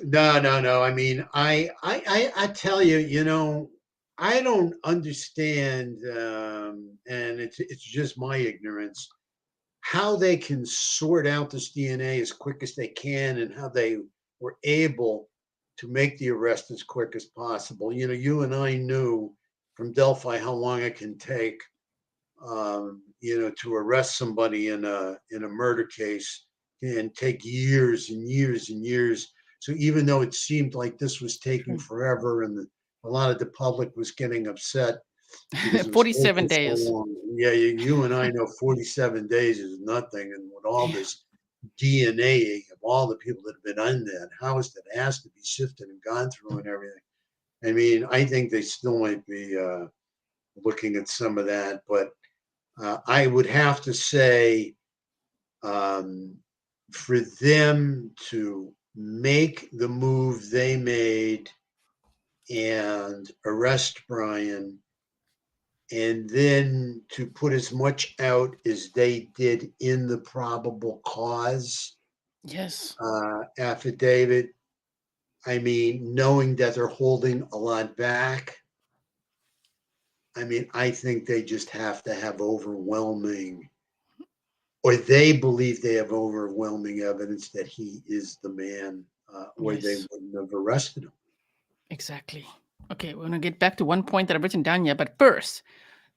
No. I mean, I tell you, I don't understand, and it's just my ignorance, how they can sort out this DNA as quick as they can, and how they were able to make the arrest as quick as possible. You and I knew from Delphi how long it can take, to arrest somebody in a murder case, and take years and years and years. So even though it seemed like this was taking forever, and a lot of the public was getting upset because it was 47 days. so long. Yeah, you and I know 47 days is nothing, and with all this DNA of all the people that have been on that house that has to be sifted and gone through and everything. I mean, I think they still might be looking at some of that, but I would have to say, for them to make the move they made and arrest Bryan, and then to put as much out as they did in the probable cause affidavit, I mean, knowing that they're holding a lot back, I mean, I think they just have to have overwhelming, or they believe they have overwhelming evidence that he is the man, or they wouldn't have arrested him. Exactly. Okay, we're going to get back to one point that I've written down here, but first,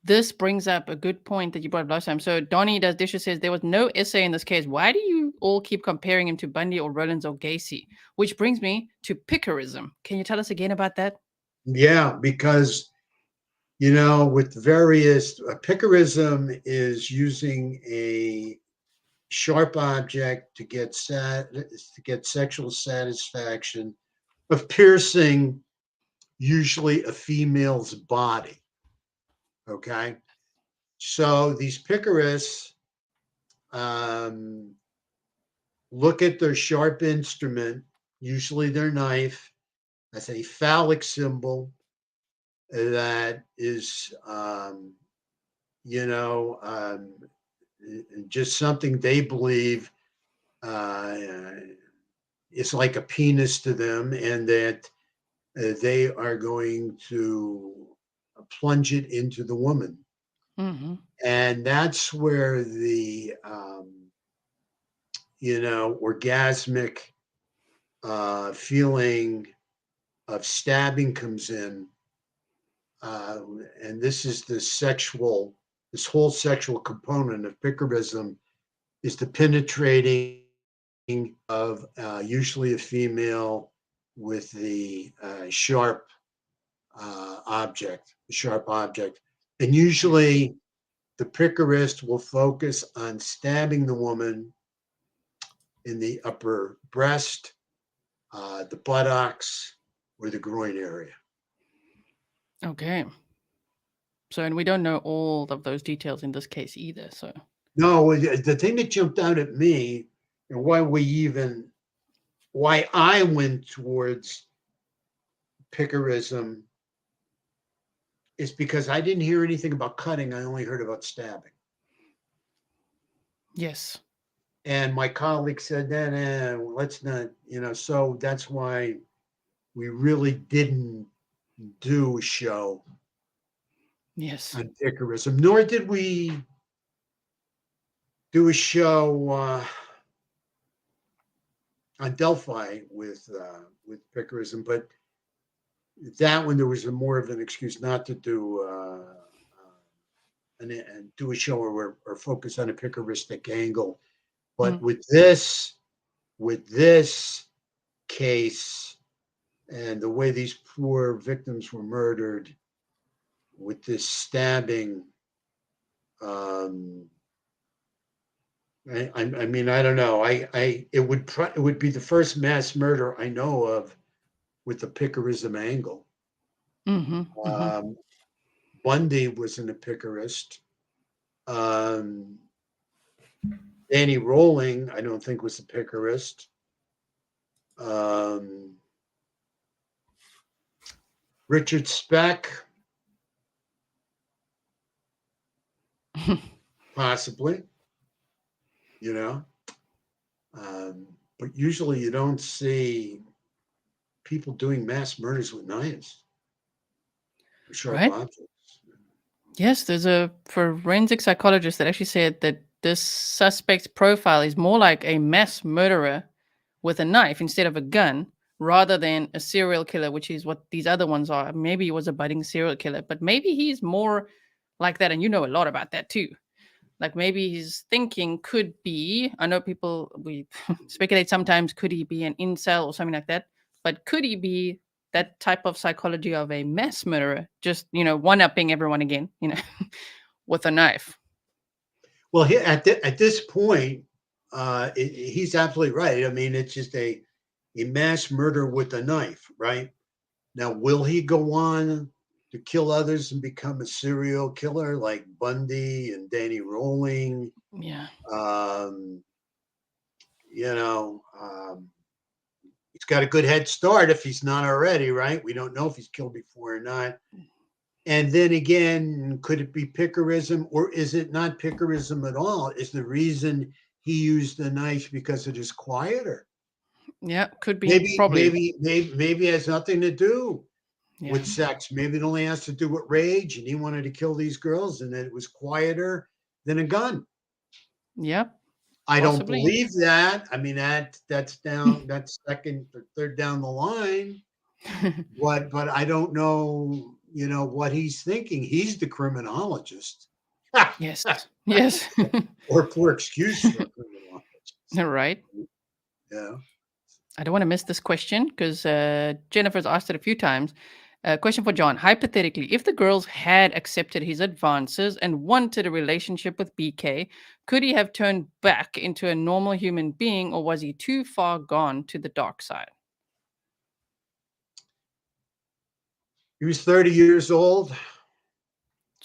this brings up a good point that you brought up last time. So Donnie Does Dishes says there was no essay in this case. Why do you all keep comparing him to Bundy or Rollins or Gacy? Which brings me to Piquerism. Can you tell us again about that? Yeah, because with various Piquerism is using a sharp object to get sexual satisfaction of piercing usually a female's body. Okay, so these pickerists look at their sharp instrument, usually their knife, as a phallic symbol that is, just something they believe is like a penis to them, and that they are going to plunge it into the woman. Mm-hmm. And that's where the, orgasmic feeling of stabbing comes in. and this is this whole sexual component of Piquerism is the penetrating of usually a female with the sharp object, and usually the Piquerist will focus on stabbing the woman in the upper breast, the buttocks, or the groin area. Okay. So, and we don't know all of those details in this case either. So, No, the thing that jumped out at me and why I went towards Piquerism is because I didn't hear anything about cutting. I only heard about stabbing. yes. And my colleague said, nah, let's not, so that's why we really didn't do a show Yes. on Piquerism, nor did we do a show on Delphi with Piquerism, but that one there was more of an excuse not to do and do a show or focus on a Piqueristic angle. But with this case and the way these poor victims were murdered, with this stabbing, I mean, I don't know. It would be the first mass murder I know of with the Piquerism angle. Bundy wasn't a Piquerist. Danny Rolling, I don't think was a Piquerist. Richard Speck, possibly, but usually you don't see people doing mass murders with knives or sharp Right. objects. Yes, there's a forensic psychologist that actually said that this suspect's profile is more like a mass murderer with a knife instead of a gun, rather than a serial killer, which is what these other ones are. Maybe he was a budding serial killer, but maybe he's more like that, and you know a lot about that too. Like maybe his thinking could be, I know we speculate sometimes, could he be an incel or something like that? But could he be that type of psychology of a mass murderer, just, one-upping everyone again, with a knife? Well, at this point, he's absolutely right. I mean, it's just a mass murder with a knife, right? Now, will he go on to kill others and become a serial killer like Bundy and Danny Rolling? Yeah. He's got a good head start if he's not already, right? We don't know if he's killed before or not. And then again, could it be Piquerism, or is it not Piquerism at all? Is the reason he used the knife because it is quieter? Yeah, could be. Probably. Maybe it has nothing to do Yeah. with sex. Maybe it only has to do with rage, and he wanted to kill these girls, and it was quieter than a gun. Yep. I don't Possibly. believe that. I mean, that's second or third down the line. But I don't know, what he's thinking. He's the criminologist. Yes. Yes. Or poor excuse for a criminologist. Right. Yeah. I don't want to miss this question because Jennifer's asked it a few times. Question for John. Hypothetically, if the girls had accepted his advances and wanted a relationship with BK, could he have turned back into a normal human being, or was he too far gone to the dark side? He was 30 years old.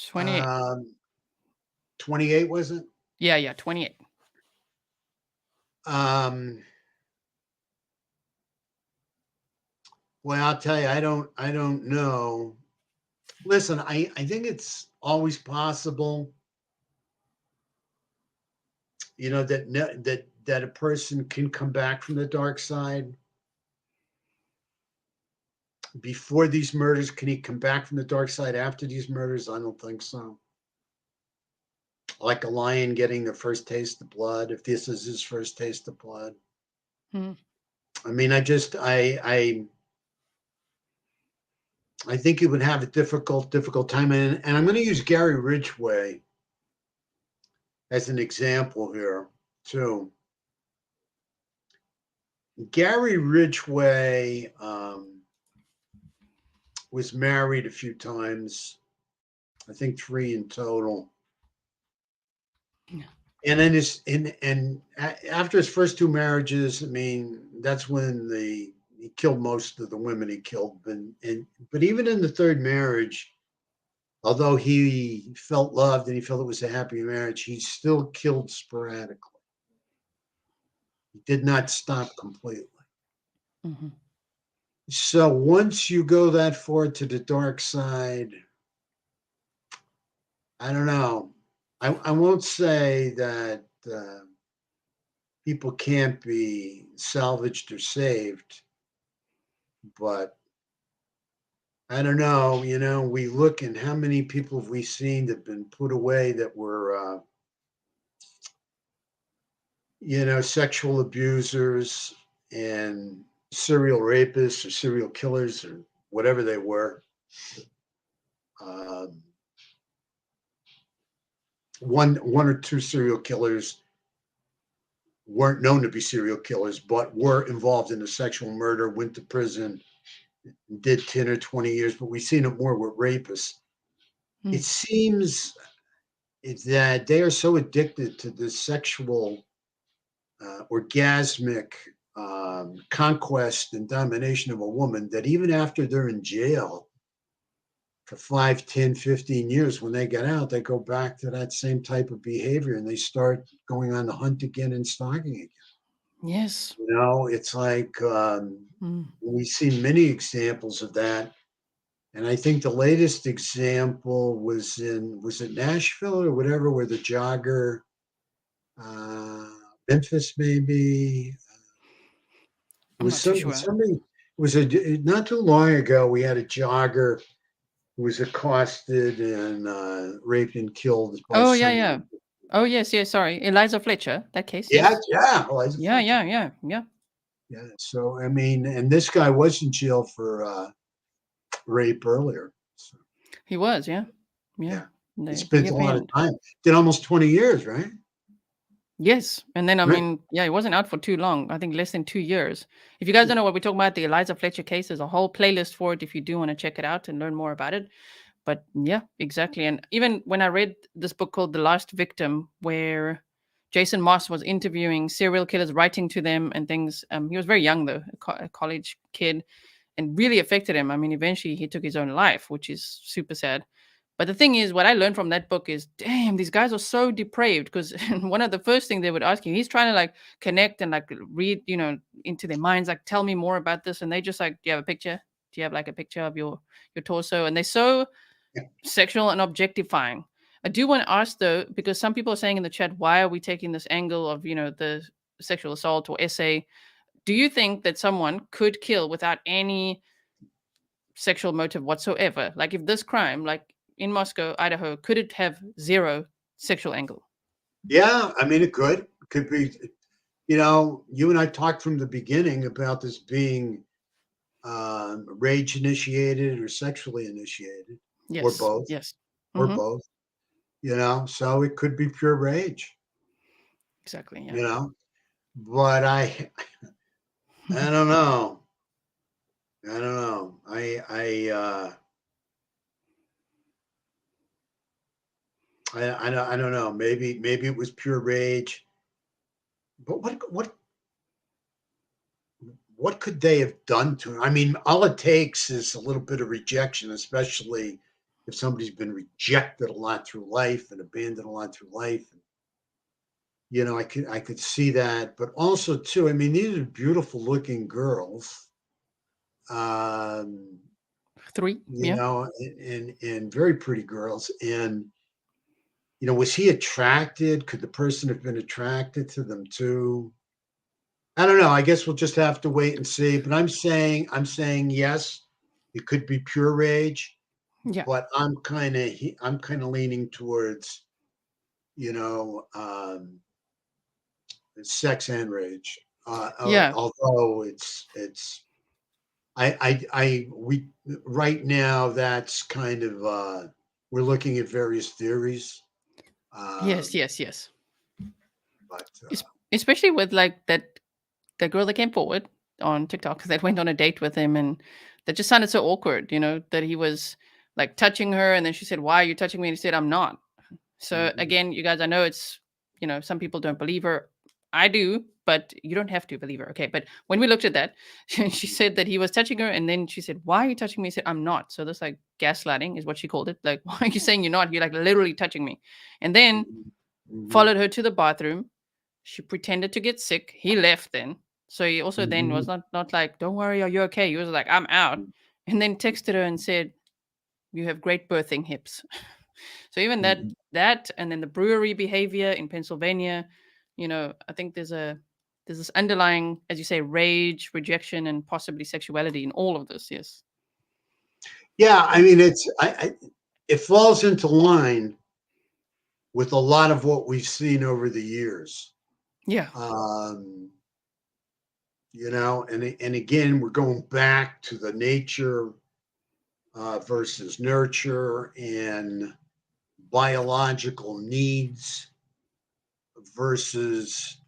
28. 28, was it? Yeah, 28. Well, I'll tell you, I don't know. Listen, I think it's always possible, that a person can come back from the dark side. Before these murders, can he come back from the dark side after these murders? I don't think so. Like a lion getting the first taste of blood, if this is his first taste of blood. I mean, I think he would have a difficult time. And I'm going to use Gary Ridgway as an example here, too. Gary Ridgway was married a few times, I think 3 in total. And then after his first 2 marriages, I mean, that's when he killed most of the women he killed. But even in the 3rd marriage, although he felt loved and he felt it was a happy marriage, he still killed sporadically. He did not stop completely. Mhm. So once you go that far to the dark side, I don't know. I won't say that people can't be salvaged or saved, but I don't know. We look and how many people have we seen that have been put away that were, sexual abusers and serial rapists or serial killers or whatever they were. Um, one or 2 serial killers weren't known to be serial killers, but were involved in a sexual murder, went to prison, did 10 or 20 years, but we've seen it more with rapists. It seems that they are so addicted to this sexual, orgasmic conquest and domination of a woman that even after they're in jail for 5, 10, 15 years, when they get out, they go back to that same type of behavior and they start going on the hunt again and stalking again. Yes. It's like we see many examples of that. And I think the latest example was it Nashville or whatever, where the jogger, Memphis maybe, I'm not too sure. not too long ago, we had a jogger who was accosted and raped and killed by Oh, someone. yeah. Oh, yes. Sorry. Eliza Fletcher, that case. Yeah, Yes. yeah. Yeah. Yeah. So, I mean, and this guy was in jail for rape earlier. So, He was, yeah. yeah. He The spent a lot of offend. time. Did almost 20 years, right? Yes. And then, I Right. mean, yeah, he wasn't out for too long. I think less than 2 years. If you guys don't know what we're talking about, the Eliza Fletcher case, there's a whole playlist for it if you do want to check it out and learn more about it. But yeah, exactly. And even when I read this book called The Last Victim, where Jason Moss was interviewing serial killers, writing to them and things. He was very young, though, a college kid, and really affected him. I mean, eventually he took his own life, which is super sad. But the thing is, what I learned from that book is, damn, these guys are so depraved. Because one of the first things they would ask you, he's trying to like connect and like read, into their minds, like tell me more about this, and they just like, do you have a picture? Do you have like a picture of your torso? And they're so sexual and objectifying. I do want to ask though, because some people are saying in the chat, why are we taking this angle of the sexual assault or essay? Do you think that someone could kill without any sexual motive whatsoever? Like if this crime, like in Moscow, Idaho, could it have zero sexual angle? Yeah, I mean, it could be. You and I talked from the beginning about this being rage initiated or sexually initiated, or Yes. both, Yes. or Mm-hmm. both. So it could be pure rage. Exactly. Yeah. You know, but I don't know. I don't know. I don't know. Maybe it was pure rage. But what could they have done to him? I mean, all it takes is a little bit of rejection, especially if somebody's been rejected a lot through life and abandoned a lot through life. I could see that, but also too, I mean, these are beautiful looking girls. Um, 3. Yeah. and very pretty girls. And was he attracted? Could the person have been attracted to them too? I don't know. I guess we'll just have to wait and see. But I'm saying yes, it could be pure rage, Yeah. but I'm kind of leaning towards, you know, sex and rage. Yeah. Although it's we right now that's kind of we're looking at various theories. Yes, Um, yes, yes. but Especially with like that girl that came forward on TikTok that went on a date with him, and that just sounded so awkward, that he was like touching her, and then she said, "Why are you touching me?" And he said, "I'm not." So mhm, again, you guys, I know it's, some people don't believe her. I do, but you don't have to believe her. Okay. But when we looked at that, she said that he was touching her. And then she said, "Why are you touching me?" He said, "I'm not." So that's like gaslighting is what she called it. Like, why are you saying you're not? You're like literally touching me. And then mhm, mhm, followed her to the bathroom. She pretended to get sick. He left then. So he also then was mhm, not like, "Don't worry, are you okay?" He was like, "I'm out." And then texted her and said, "You have great birthing hips." So even mhm. that and then the brewery behavior in Pennsylvania, I think there's this underlying, as you say, rage, rejection, and possibly sexuality in all of this. Yes. Yeah, I mean it falls into line with a lot of what we've seen over the years. Yeah. Um, and again, we're going back to the nature versus nurture and biological needs versus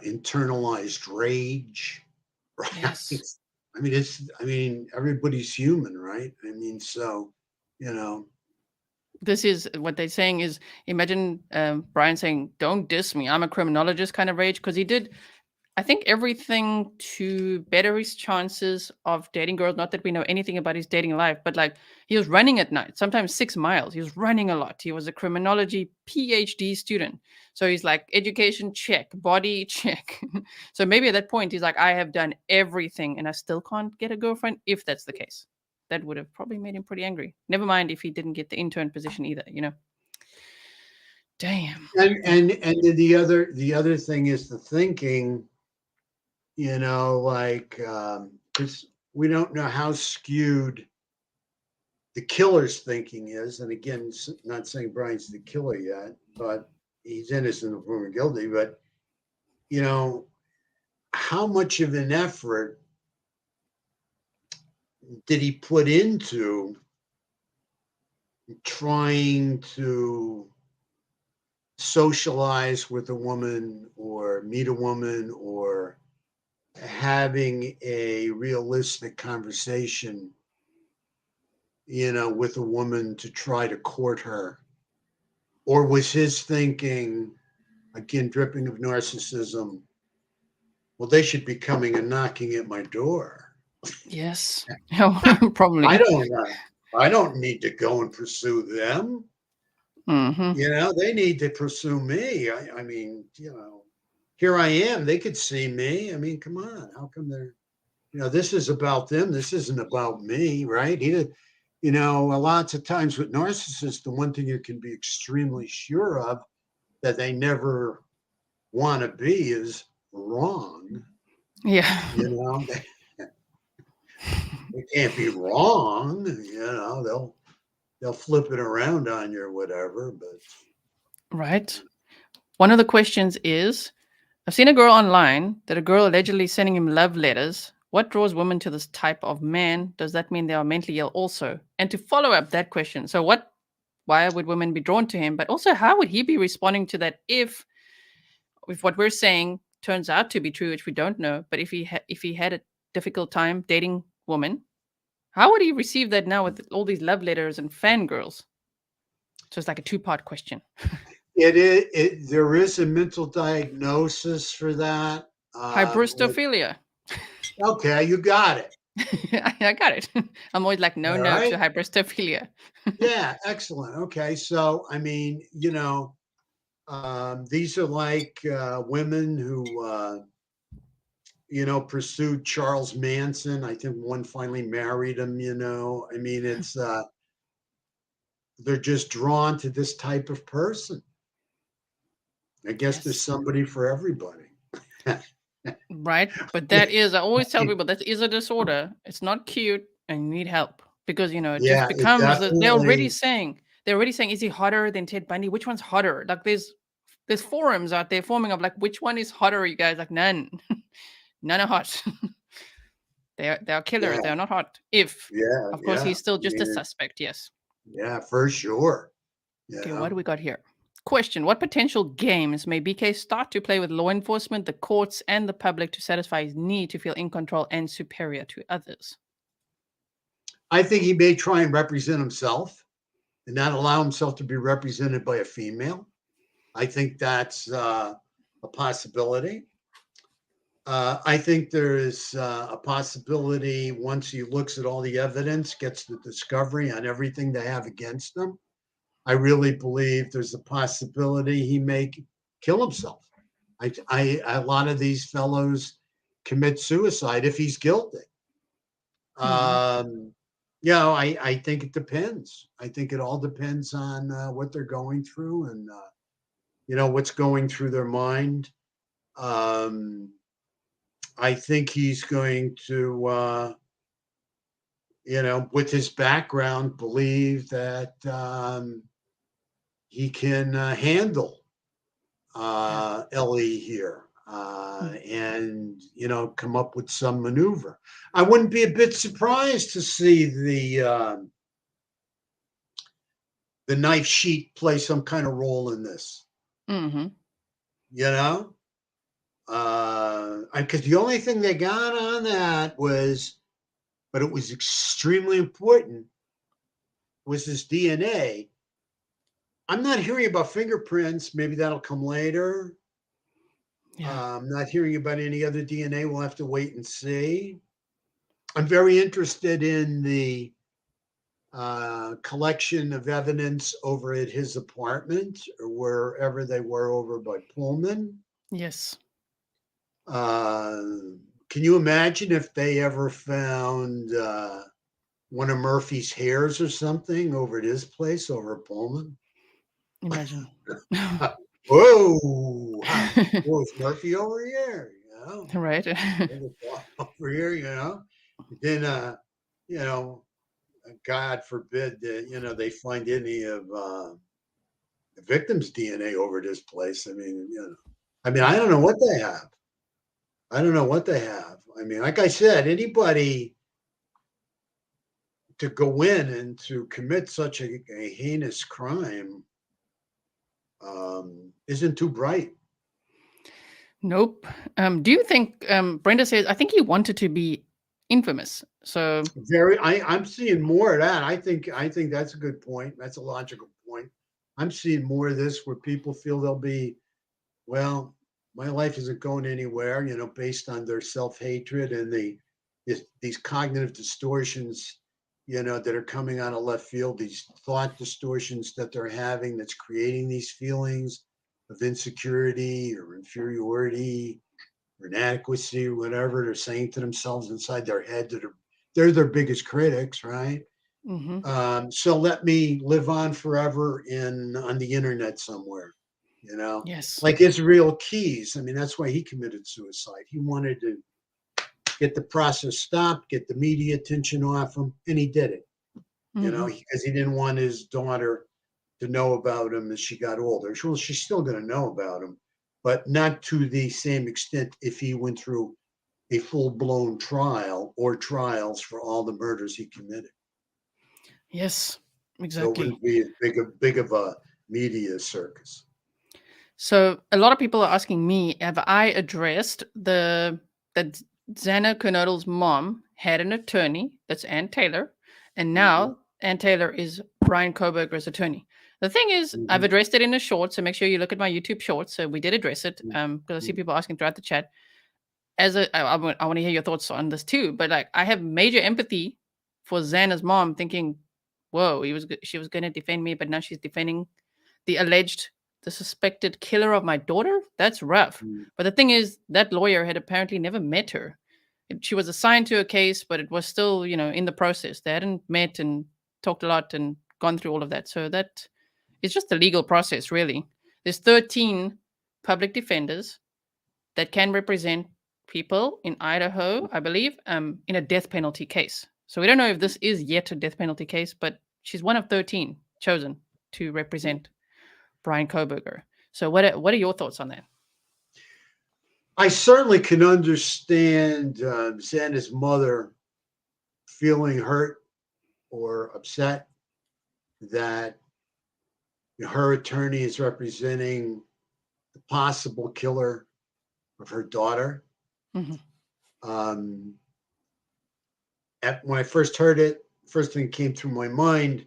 internalized rage, right? Yes. I mean, everybody's human, right? I mean, so, you know, This is what they're saying is, imagine Brian saying, "Don't diss me. I'm a criminologist," kind of rage, because he did, I think, everything to better his chances of dating girls. Not that we know anything about his dating life, but like he was running at night, sometimes 6 miles. He was running a lot. He was a criminology PhD student. So he's like, education check, body check. So maybe at that point, he's like, I have done everything and I still can't get a girlfriend. If that's the case, that would have probably made him pretty angry. Never mind if he didn't get the intern position either. Damn. and then the other thing is the thinking, like, because we don't know how skewed the killer's thinking is. And again, not saying Brian's the killer yet, but he's innocent of proven guilty. But, you know, how much of an effort did he put into trying to socialize with a woman or meet a woman or having a realistic conversation, with a woman to try to court her? Or was his thinking, again, dripping of narcissism, well, they should be coming and knocking at my door. Yes. I Probably. don't I don't need to go and pursue them. Hmm. They need to pursue me. I mean, here I am. They could see me. I mean, come on. How come they're, this is about them. This isn't about me, right? Lots of times with narcissists, the one thing you can be extremely sure of that they never want to be is wrong. Yeah. They can't be wrong. They'll flip it around on you or whatever. But Right. One of the questions is, I've seen a girl online that a girl allegedly sending him love letters. What draws women to this type of man? Does that mean they are mentally ill also? And to follow up that question, so why would women be drawn to him? But also, how would he be responding to that if what we're saying turns out to be true, which we don't know, but if he had a difficult time dating women, how would he receive that now with all these love letters and fangirls? So it's like a two-part question. there is a mental diagnosis for that. Hybristophilia. Okay, you got it. I got it. I'm always like, no, All no right. to hybristophilia. Yeah, excellent. Okay, so I mean, these are like women who pursued Charles Manson. I think one finally married him. I mean, it's they're just drawn to this type of person. I guess there's Yes. somebody for everybody. Right. But that is, I always tell people that is a disorder. It's not cute and you need help because, it just Yeah, it becomes, definitely. they're already saying, is he hotter than Ted Bundy? Which one's hotter? Like there's forums out there forming of like, which one is hotter, you guys? Like none. None are hot. They are killers. Yeah. They are not hot. If, Yeah. of course, Yeah. he's still I just a mean, suspect. Yes. yeah, for sure. Okay, Yeah. what do we got here? Question: what potential games may BK start to play with law enforcement, the courts, and the public to satisfy his need to feel in control and superior to others? I think he may try and represent himself and not allow himself to be represented by a female. I think that's a possibility. I think there is a possibility once he looks at all the evidence, gets the discovery on everything they have against him. I really believe there's a possibility he may kill himself. A lot of these fellows commit suicide if he's guilty. Mhm. I think it depends. I think it all depends on what they're going through and what's going through their mind. Um, I think he's going to, with his background, believe that he can handle Yeah. Ellie here Mm. and come up with some maneuver. I wouldn't be a bit surprised to see the knife sheath play some kind of role in this. Mhm. You know, because the only thing they got on that was, but it was extremely important, was his DNA. I'm not hearing about fingerprints. Maybe that'll come later. Yeah. I'm not hearing about any other DNA. We'll have to wait and see. I'm very interested in the collection of evidence over at his apartment or wherever they were over by Pullman. Yes. Uh, can you imagine if they ever found one of Murphy's hairs or something over at his place over at Pullman? Imagine. Whoa, who's Murphy over here? Right. Over here, Then, you know, God forbid that they find any of the victim's DNA over this place. I don't know what they have. I don't know what they have. I mean, like I said, anybody to go in and to commit such a heinous crime isn't too bright. Nope. Do you think Brenda says I think he wanted to be infamous. So I'm seeing more of that. I think that's a good point. That's a logical point. I'm seeing more of this where people feel they'll be, well, my life isn't going anywhere, based on their self-hatred and these cognitive distortions, that are coming out of left field, these thought distortions that they're having that's creating these feelings of insecurity or inferiority or inadequacy or whatever they're saying to themselves inside their head that they're their biggest critics, right? mhm. So let me live on forever on the internet somewhere, Yes. like Israel Keys. I mean, that's why he committed suicide. He wanted to get the process stopped, get the media attention off him, and he did it, Mhm. because he didn't want his daughter to know about him as she got older. Well, she's still going to know about him, but not to the same extent if he went through a full-blown trial or trials for all the murders he committed. Yes. So it Exactly. wouldn't be as big of a media circus. So a lot of people are asking me, have I addressed that Xana Kernodle's mom had an attorney, that's Ann Taylor, and now Ann Taylor is Bryan Kohberger's attorney. The thing is, I've Mhm. addressed it in a short, so make sure you look at my YouTube shorts. So we did address it, because I see Mhm. people asking throughout the chat. I want to hear your thoughts on this too, but like I have major empathy for Xana's mom, thinking, "Whoa, she was going to defend me, but now she's defending the suspected killer of my daughter. That's rough." Mhm. But the thing is, that lawyer had apparently never met her. She was assigned to a case, but it was still, in the process. They hadn't met and talked a lot and gone through all of that. So that it's just a legal process, really. There's 13 public defenders that can represent people in Idaho, I believe, in a death penalty case. So we don't know if this is yet a death penalty case, but she's one of 13 chosen to represent Bryan Kohberger. So what are your thoughts on that? I certainly can understand Xana's mother feeling hurt or upset that her attorney is representing the possible killer of her daughter. Mhm. When I first heard it, first thing that came through my mind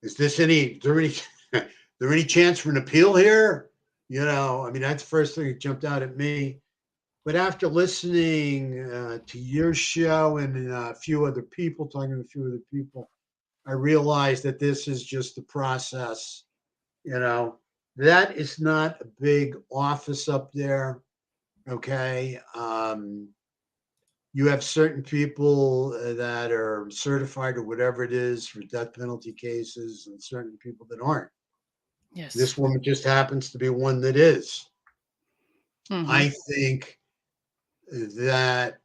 is is there any chance for an appeal here? I mean, that's the first thing that jumped out at me. But after listening to your show and a few other people, talking to a few other people, I realized that this is just the process. That is not a big office up there. Okay. You have certain people that are certified or whatever it is for death penalty cases, and certain people that aren't. Yes. This woman just happens to be one that is. Mhm. I think that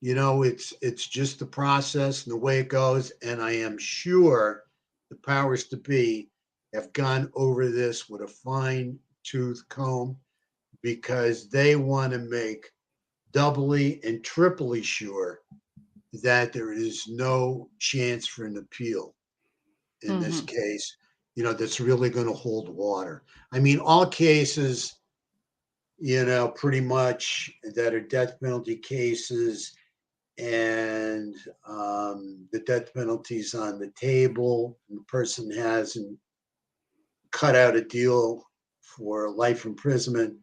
it's just the process and the way it goes, and I am sure the powers to be have gone over this with a fine tooth comb because they want to make doubly and triply sure that there is no chance for an appeal in this Mhm. case, that's really going to hold water. I mean, all cases, pretty much that are death penalty cases and the death penalty's on the table, and the person hasn't cut out a deal for life imprisonment,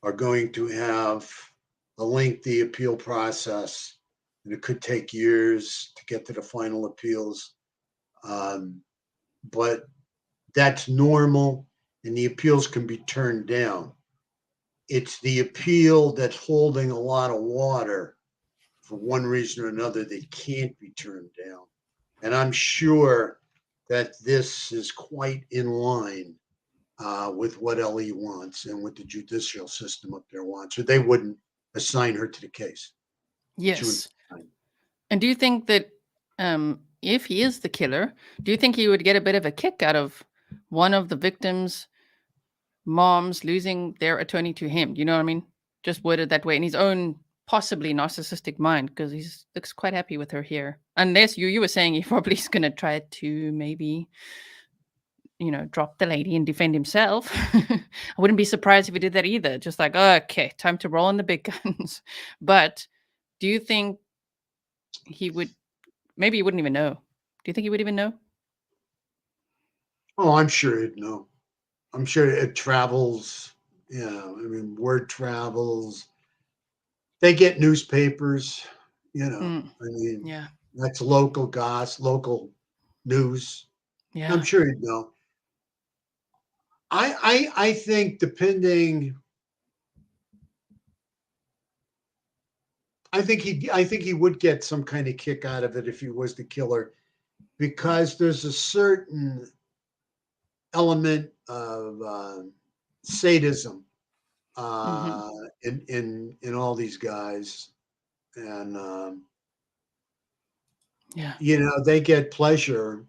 are going to have a lengthy appeal process, and it could take years to get to the final appeals. But that's normal, and the appeals can be turned down. It's the appeal that's holding a lot of water for one reason or another that can't be turned down. And I'm sure that this is quite in line with what Ellie wants and what the judicial system up there wants, or they wouldn't assign her to the case. She wouldn't Yes. assign. And do you think that if he is the killer, do you think he would get a bit of a kick out of one of the victims' moms losing their attorney to him? Do you know what I mean? Just worded that way in his own possibly narcissistic mind, because he looks quite happy with her here. Unless you were saying he probably is going to try to maybe drop the lady and defend himself. I wouldn't be surprised if he did that either. Just like, oh, okay, time to roll in the big guns. But do you think he would? Maybe he wouldn't even know. Do you think he would even know? Oh, I'm sure he'd know. I'm sure it travels. Yeah, I mean, word travels. They get newspapers. Mm, I mean, yeah, that's local gossip, local news. I'm yeah. sure he'd know. I think depending. I think he would get some kind of kick out of it if he was the killer, because there's a certain element of sadism Hmm. uh, in all these guys, and Yeah. they get pleasure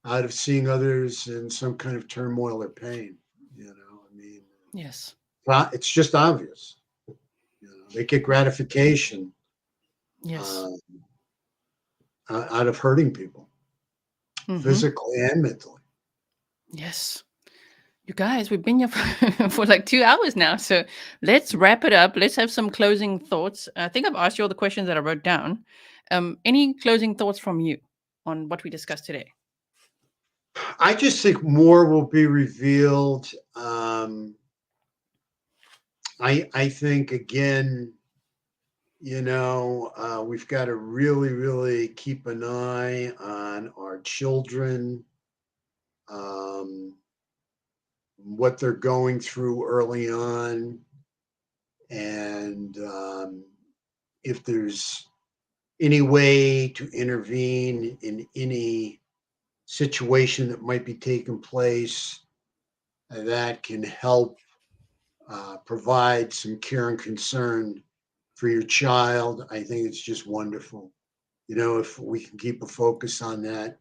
out of seeing others in some kind of turmoil or pain. I mean, Yes. it's just obvious. They get gratification Yes. uh, out of hurting people, Hmm. physically and mentally. Yes. You guys, we've been here for like 2 hours now. So let's wrap it up. Let's have some closing thoughts. I think I've asked you all the questions that I wrote down. Any closing thoughts from you on what we discussed today? I just think more will be revealed. I think again, we've got to really, really keep an eye on our children, um, what they're going through early on, and if there's any way to intervene in any situation that might be taking place that can help provide some care and concern for your child. I think it's just wonderful. If we can keep a focus on that,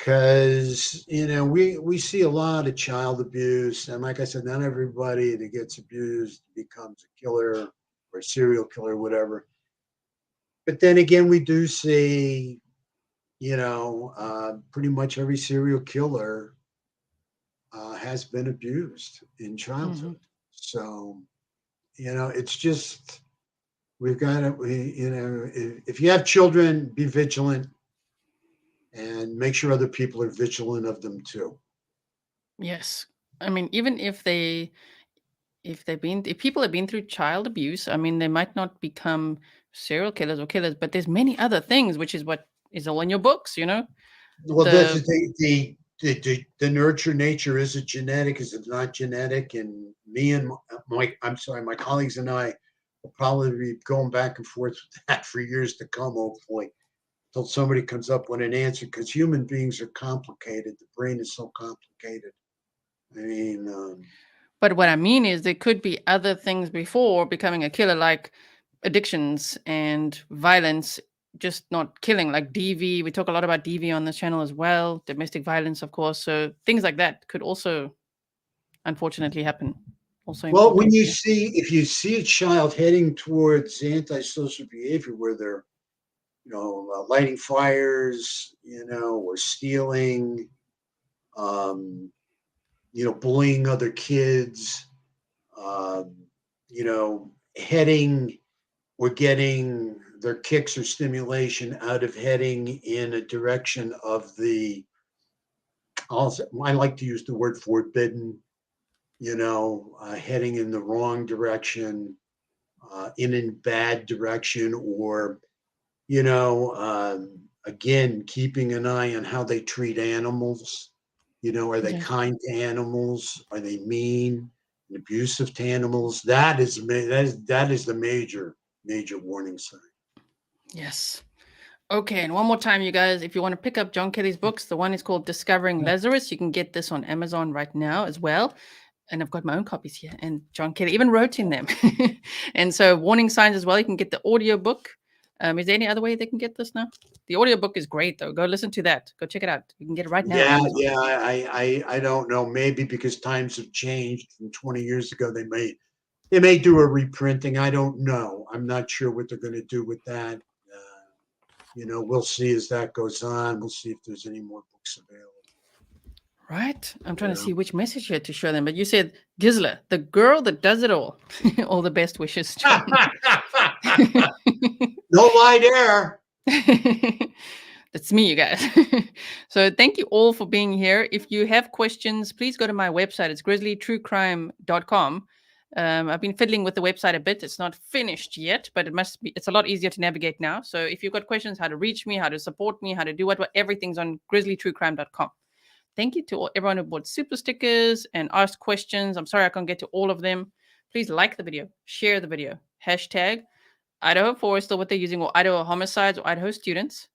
Because, we see a lot of child abuse. And like I said, not everybody that gets abused becomes a killer or a serial killer, whatever. But then again, we do see, pretty much every serial killer has been abused in childhood. So, it's just, we've got to, if you have children, be vigilant. And make sure other people are vigilant of them too. Yes. I mean, even if people have been through child abuse, I mean, they might not become serial killers or killers, but there's many other things, which is what is all in your books, Well, that's the nurture nature. Is it genetic? Is it not genetic? And me and my colleagues and I will probably be going back and forth with that for years to come, hopefully, until somebody comes up with an answer, because human beings are complicated. The brain is so complicated. I mean, But what I mean is there could be other things before becoming a killer, like addictions and violence, just not killing, like DV. We talk a lot about DV on this channel as well, domestic violence, of course. So things like that could also, unfortunately, happen. Also, well, important. if you see a child heading towards antisocial behavior where they're lighting fires, or stealing, bullying other kids, heading or getting their kicks or stimulation out of heading in a direction of I like to use the word forbidden, heading in the wrong direction, in a bad direction, or again, keeping an eye on how they treat animals. Are they kind to animals? Are they mean and abusive to animals? That is the major warning sign. Yes. Okay, and one more time, you guys, if you want to pick up John Kelly's books, the one is called Discovering Lazarus. You can get this on Amazon right now as well. And I've got my own copies here. And John Kelly even wrote in them. And so warning signs as well. You can get the audio book. Is there any other way they can get this now? The audio book is great, though. Go listen to that. Go check it out. You can get it right now. Yeah. I don't know. Maybe because times have changed from 20 years ago, they may do a reprinting. I don't know. I'm not sure what they're going to do with that. We'll see as that goes on. We'll see if there's any more books available. Right. I'm trying to see which message here to show them. But you said, Gisela, the girl that does it all. All the best wishes, John. No lie there. That's me, you guys. So thank you all for being here. If you have questions, please go to my website. It's grizzlytruecrime.com. I've been fiddling with the website a bit. It's not finished yet, but it's a lot easier to navigate now. So if you've got questions, how to reach me, how to support me, how to do what, everything's on grizzlytruecrime.com. Thank you to everyone who bought super stickers and asked questions. I'm sorry I can't get to all of them. Please like the video, share the video, hashtag Idaho Forester, what they're using, or Idaho Homicides, or Idaho Students.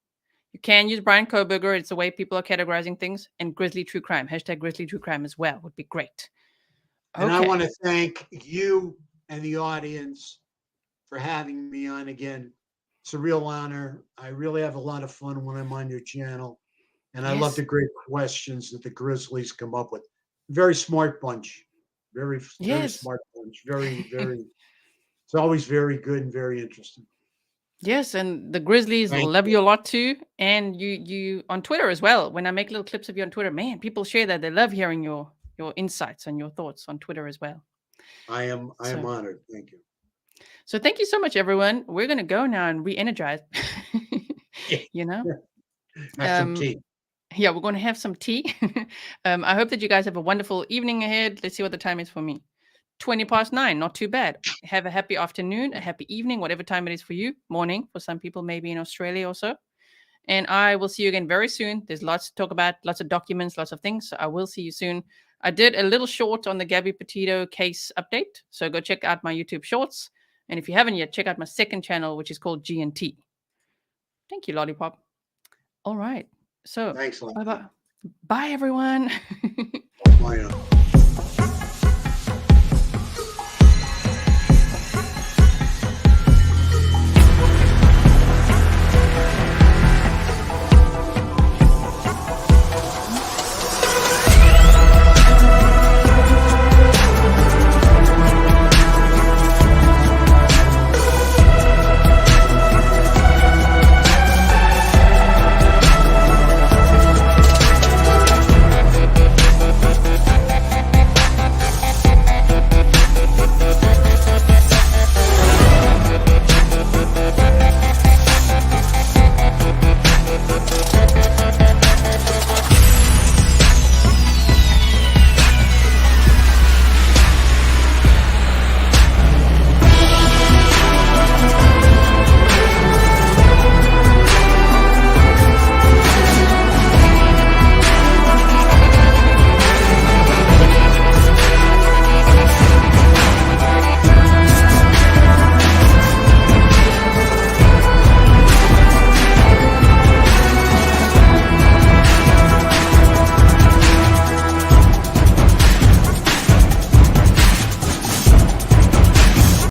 You can use Bryan Kohberger. It's the way people are categorizing things. And Grizzly True Crime, hashtag Grizzly True Crime as well would be great. Okay. And I want to thank you and the audience for having me on again. It's a real honor. I really have a lot of fun when I'm on your channel. And I love the great questions that the Grizzlies come up with. Very smart bunch. Very smart bunch. Very, very. It's always very good and very interesting. Yes, and the Grizzlies love you a lot too. And you on Twitter as well. When I make little clips of you on Twitter, man, people share that. They love hearing your insights and your thoughts on Twitter as well. I am honored. Thank you. So thank you so much, everyone. We're going to go now and re-energize. Have some tea. Yeah, we're going to have some tea. I hope that you guys have a wonderful evening ahead. Let's see what the time is for me. 9:20, not too bad. Have a happy afternoon, a happy evening, whatever time it is for you. Morning for some people, maybe in Australia or so. And I will see you again very soon. There's lots to talk about, lots of documents, lots of things. So I will see you soon. I did a little short on the Gabby Petito case update. So go check out my YouTube shorts. And if you haven't yet, check out my second channel, which is called G&T. Thank you, Lollipop. All right. So thanks a lot. Bye-bye. Bye, everyone. Bye.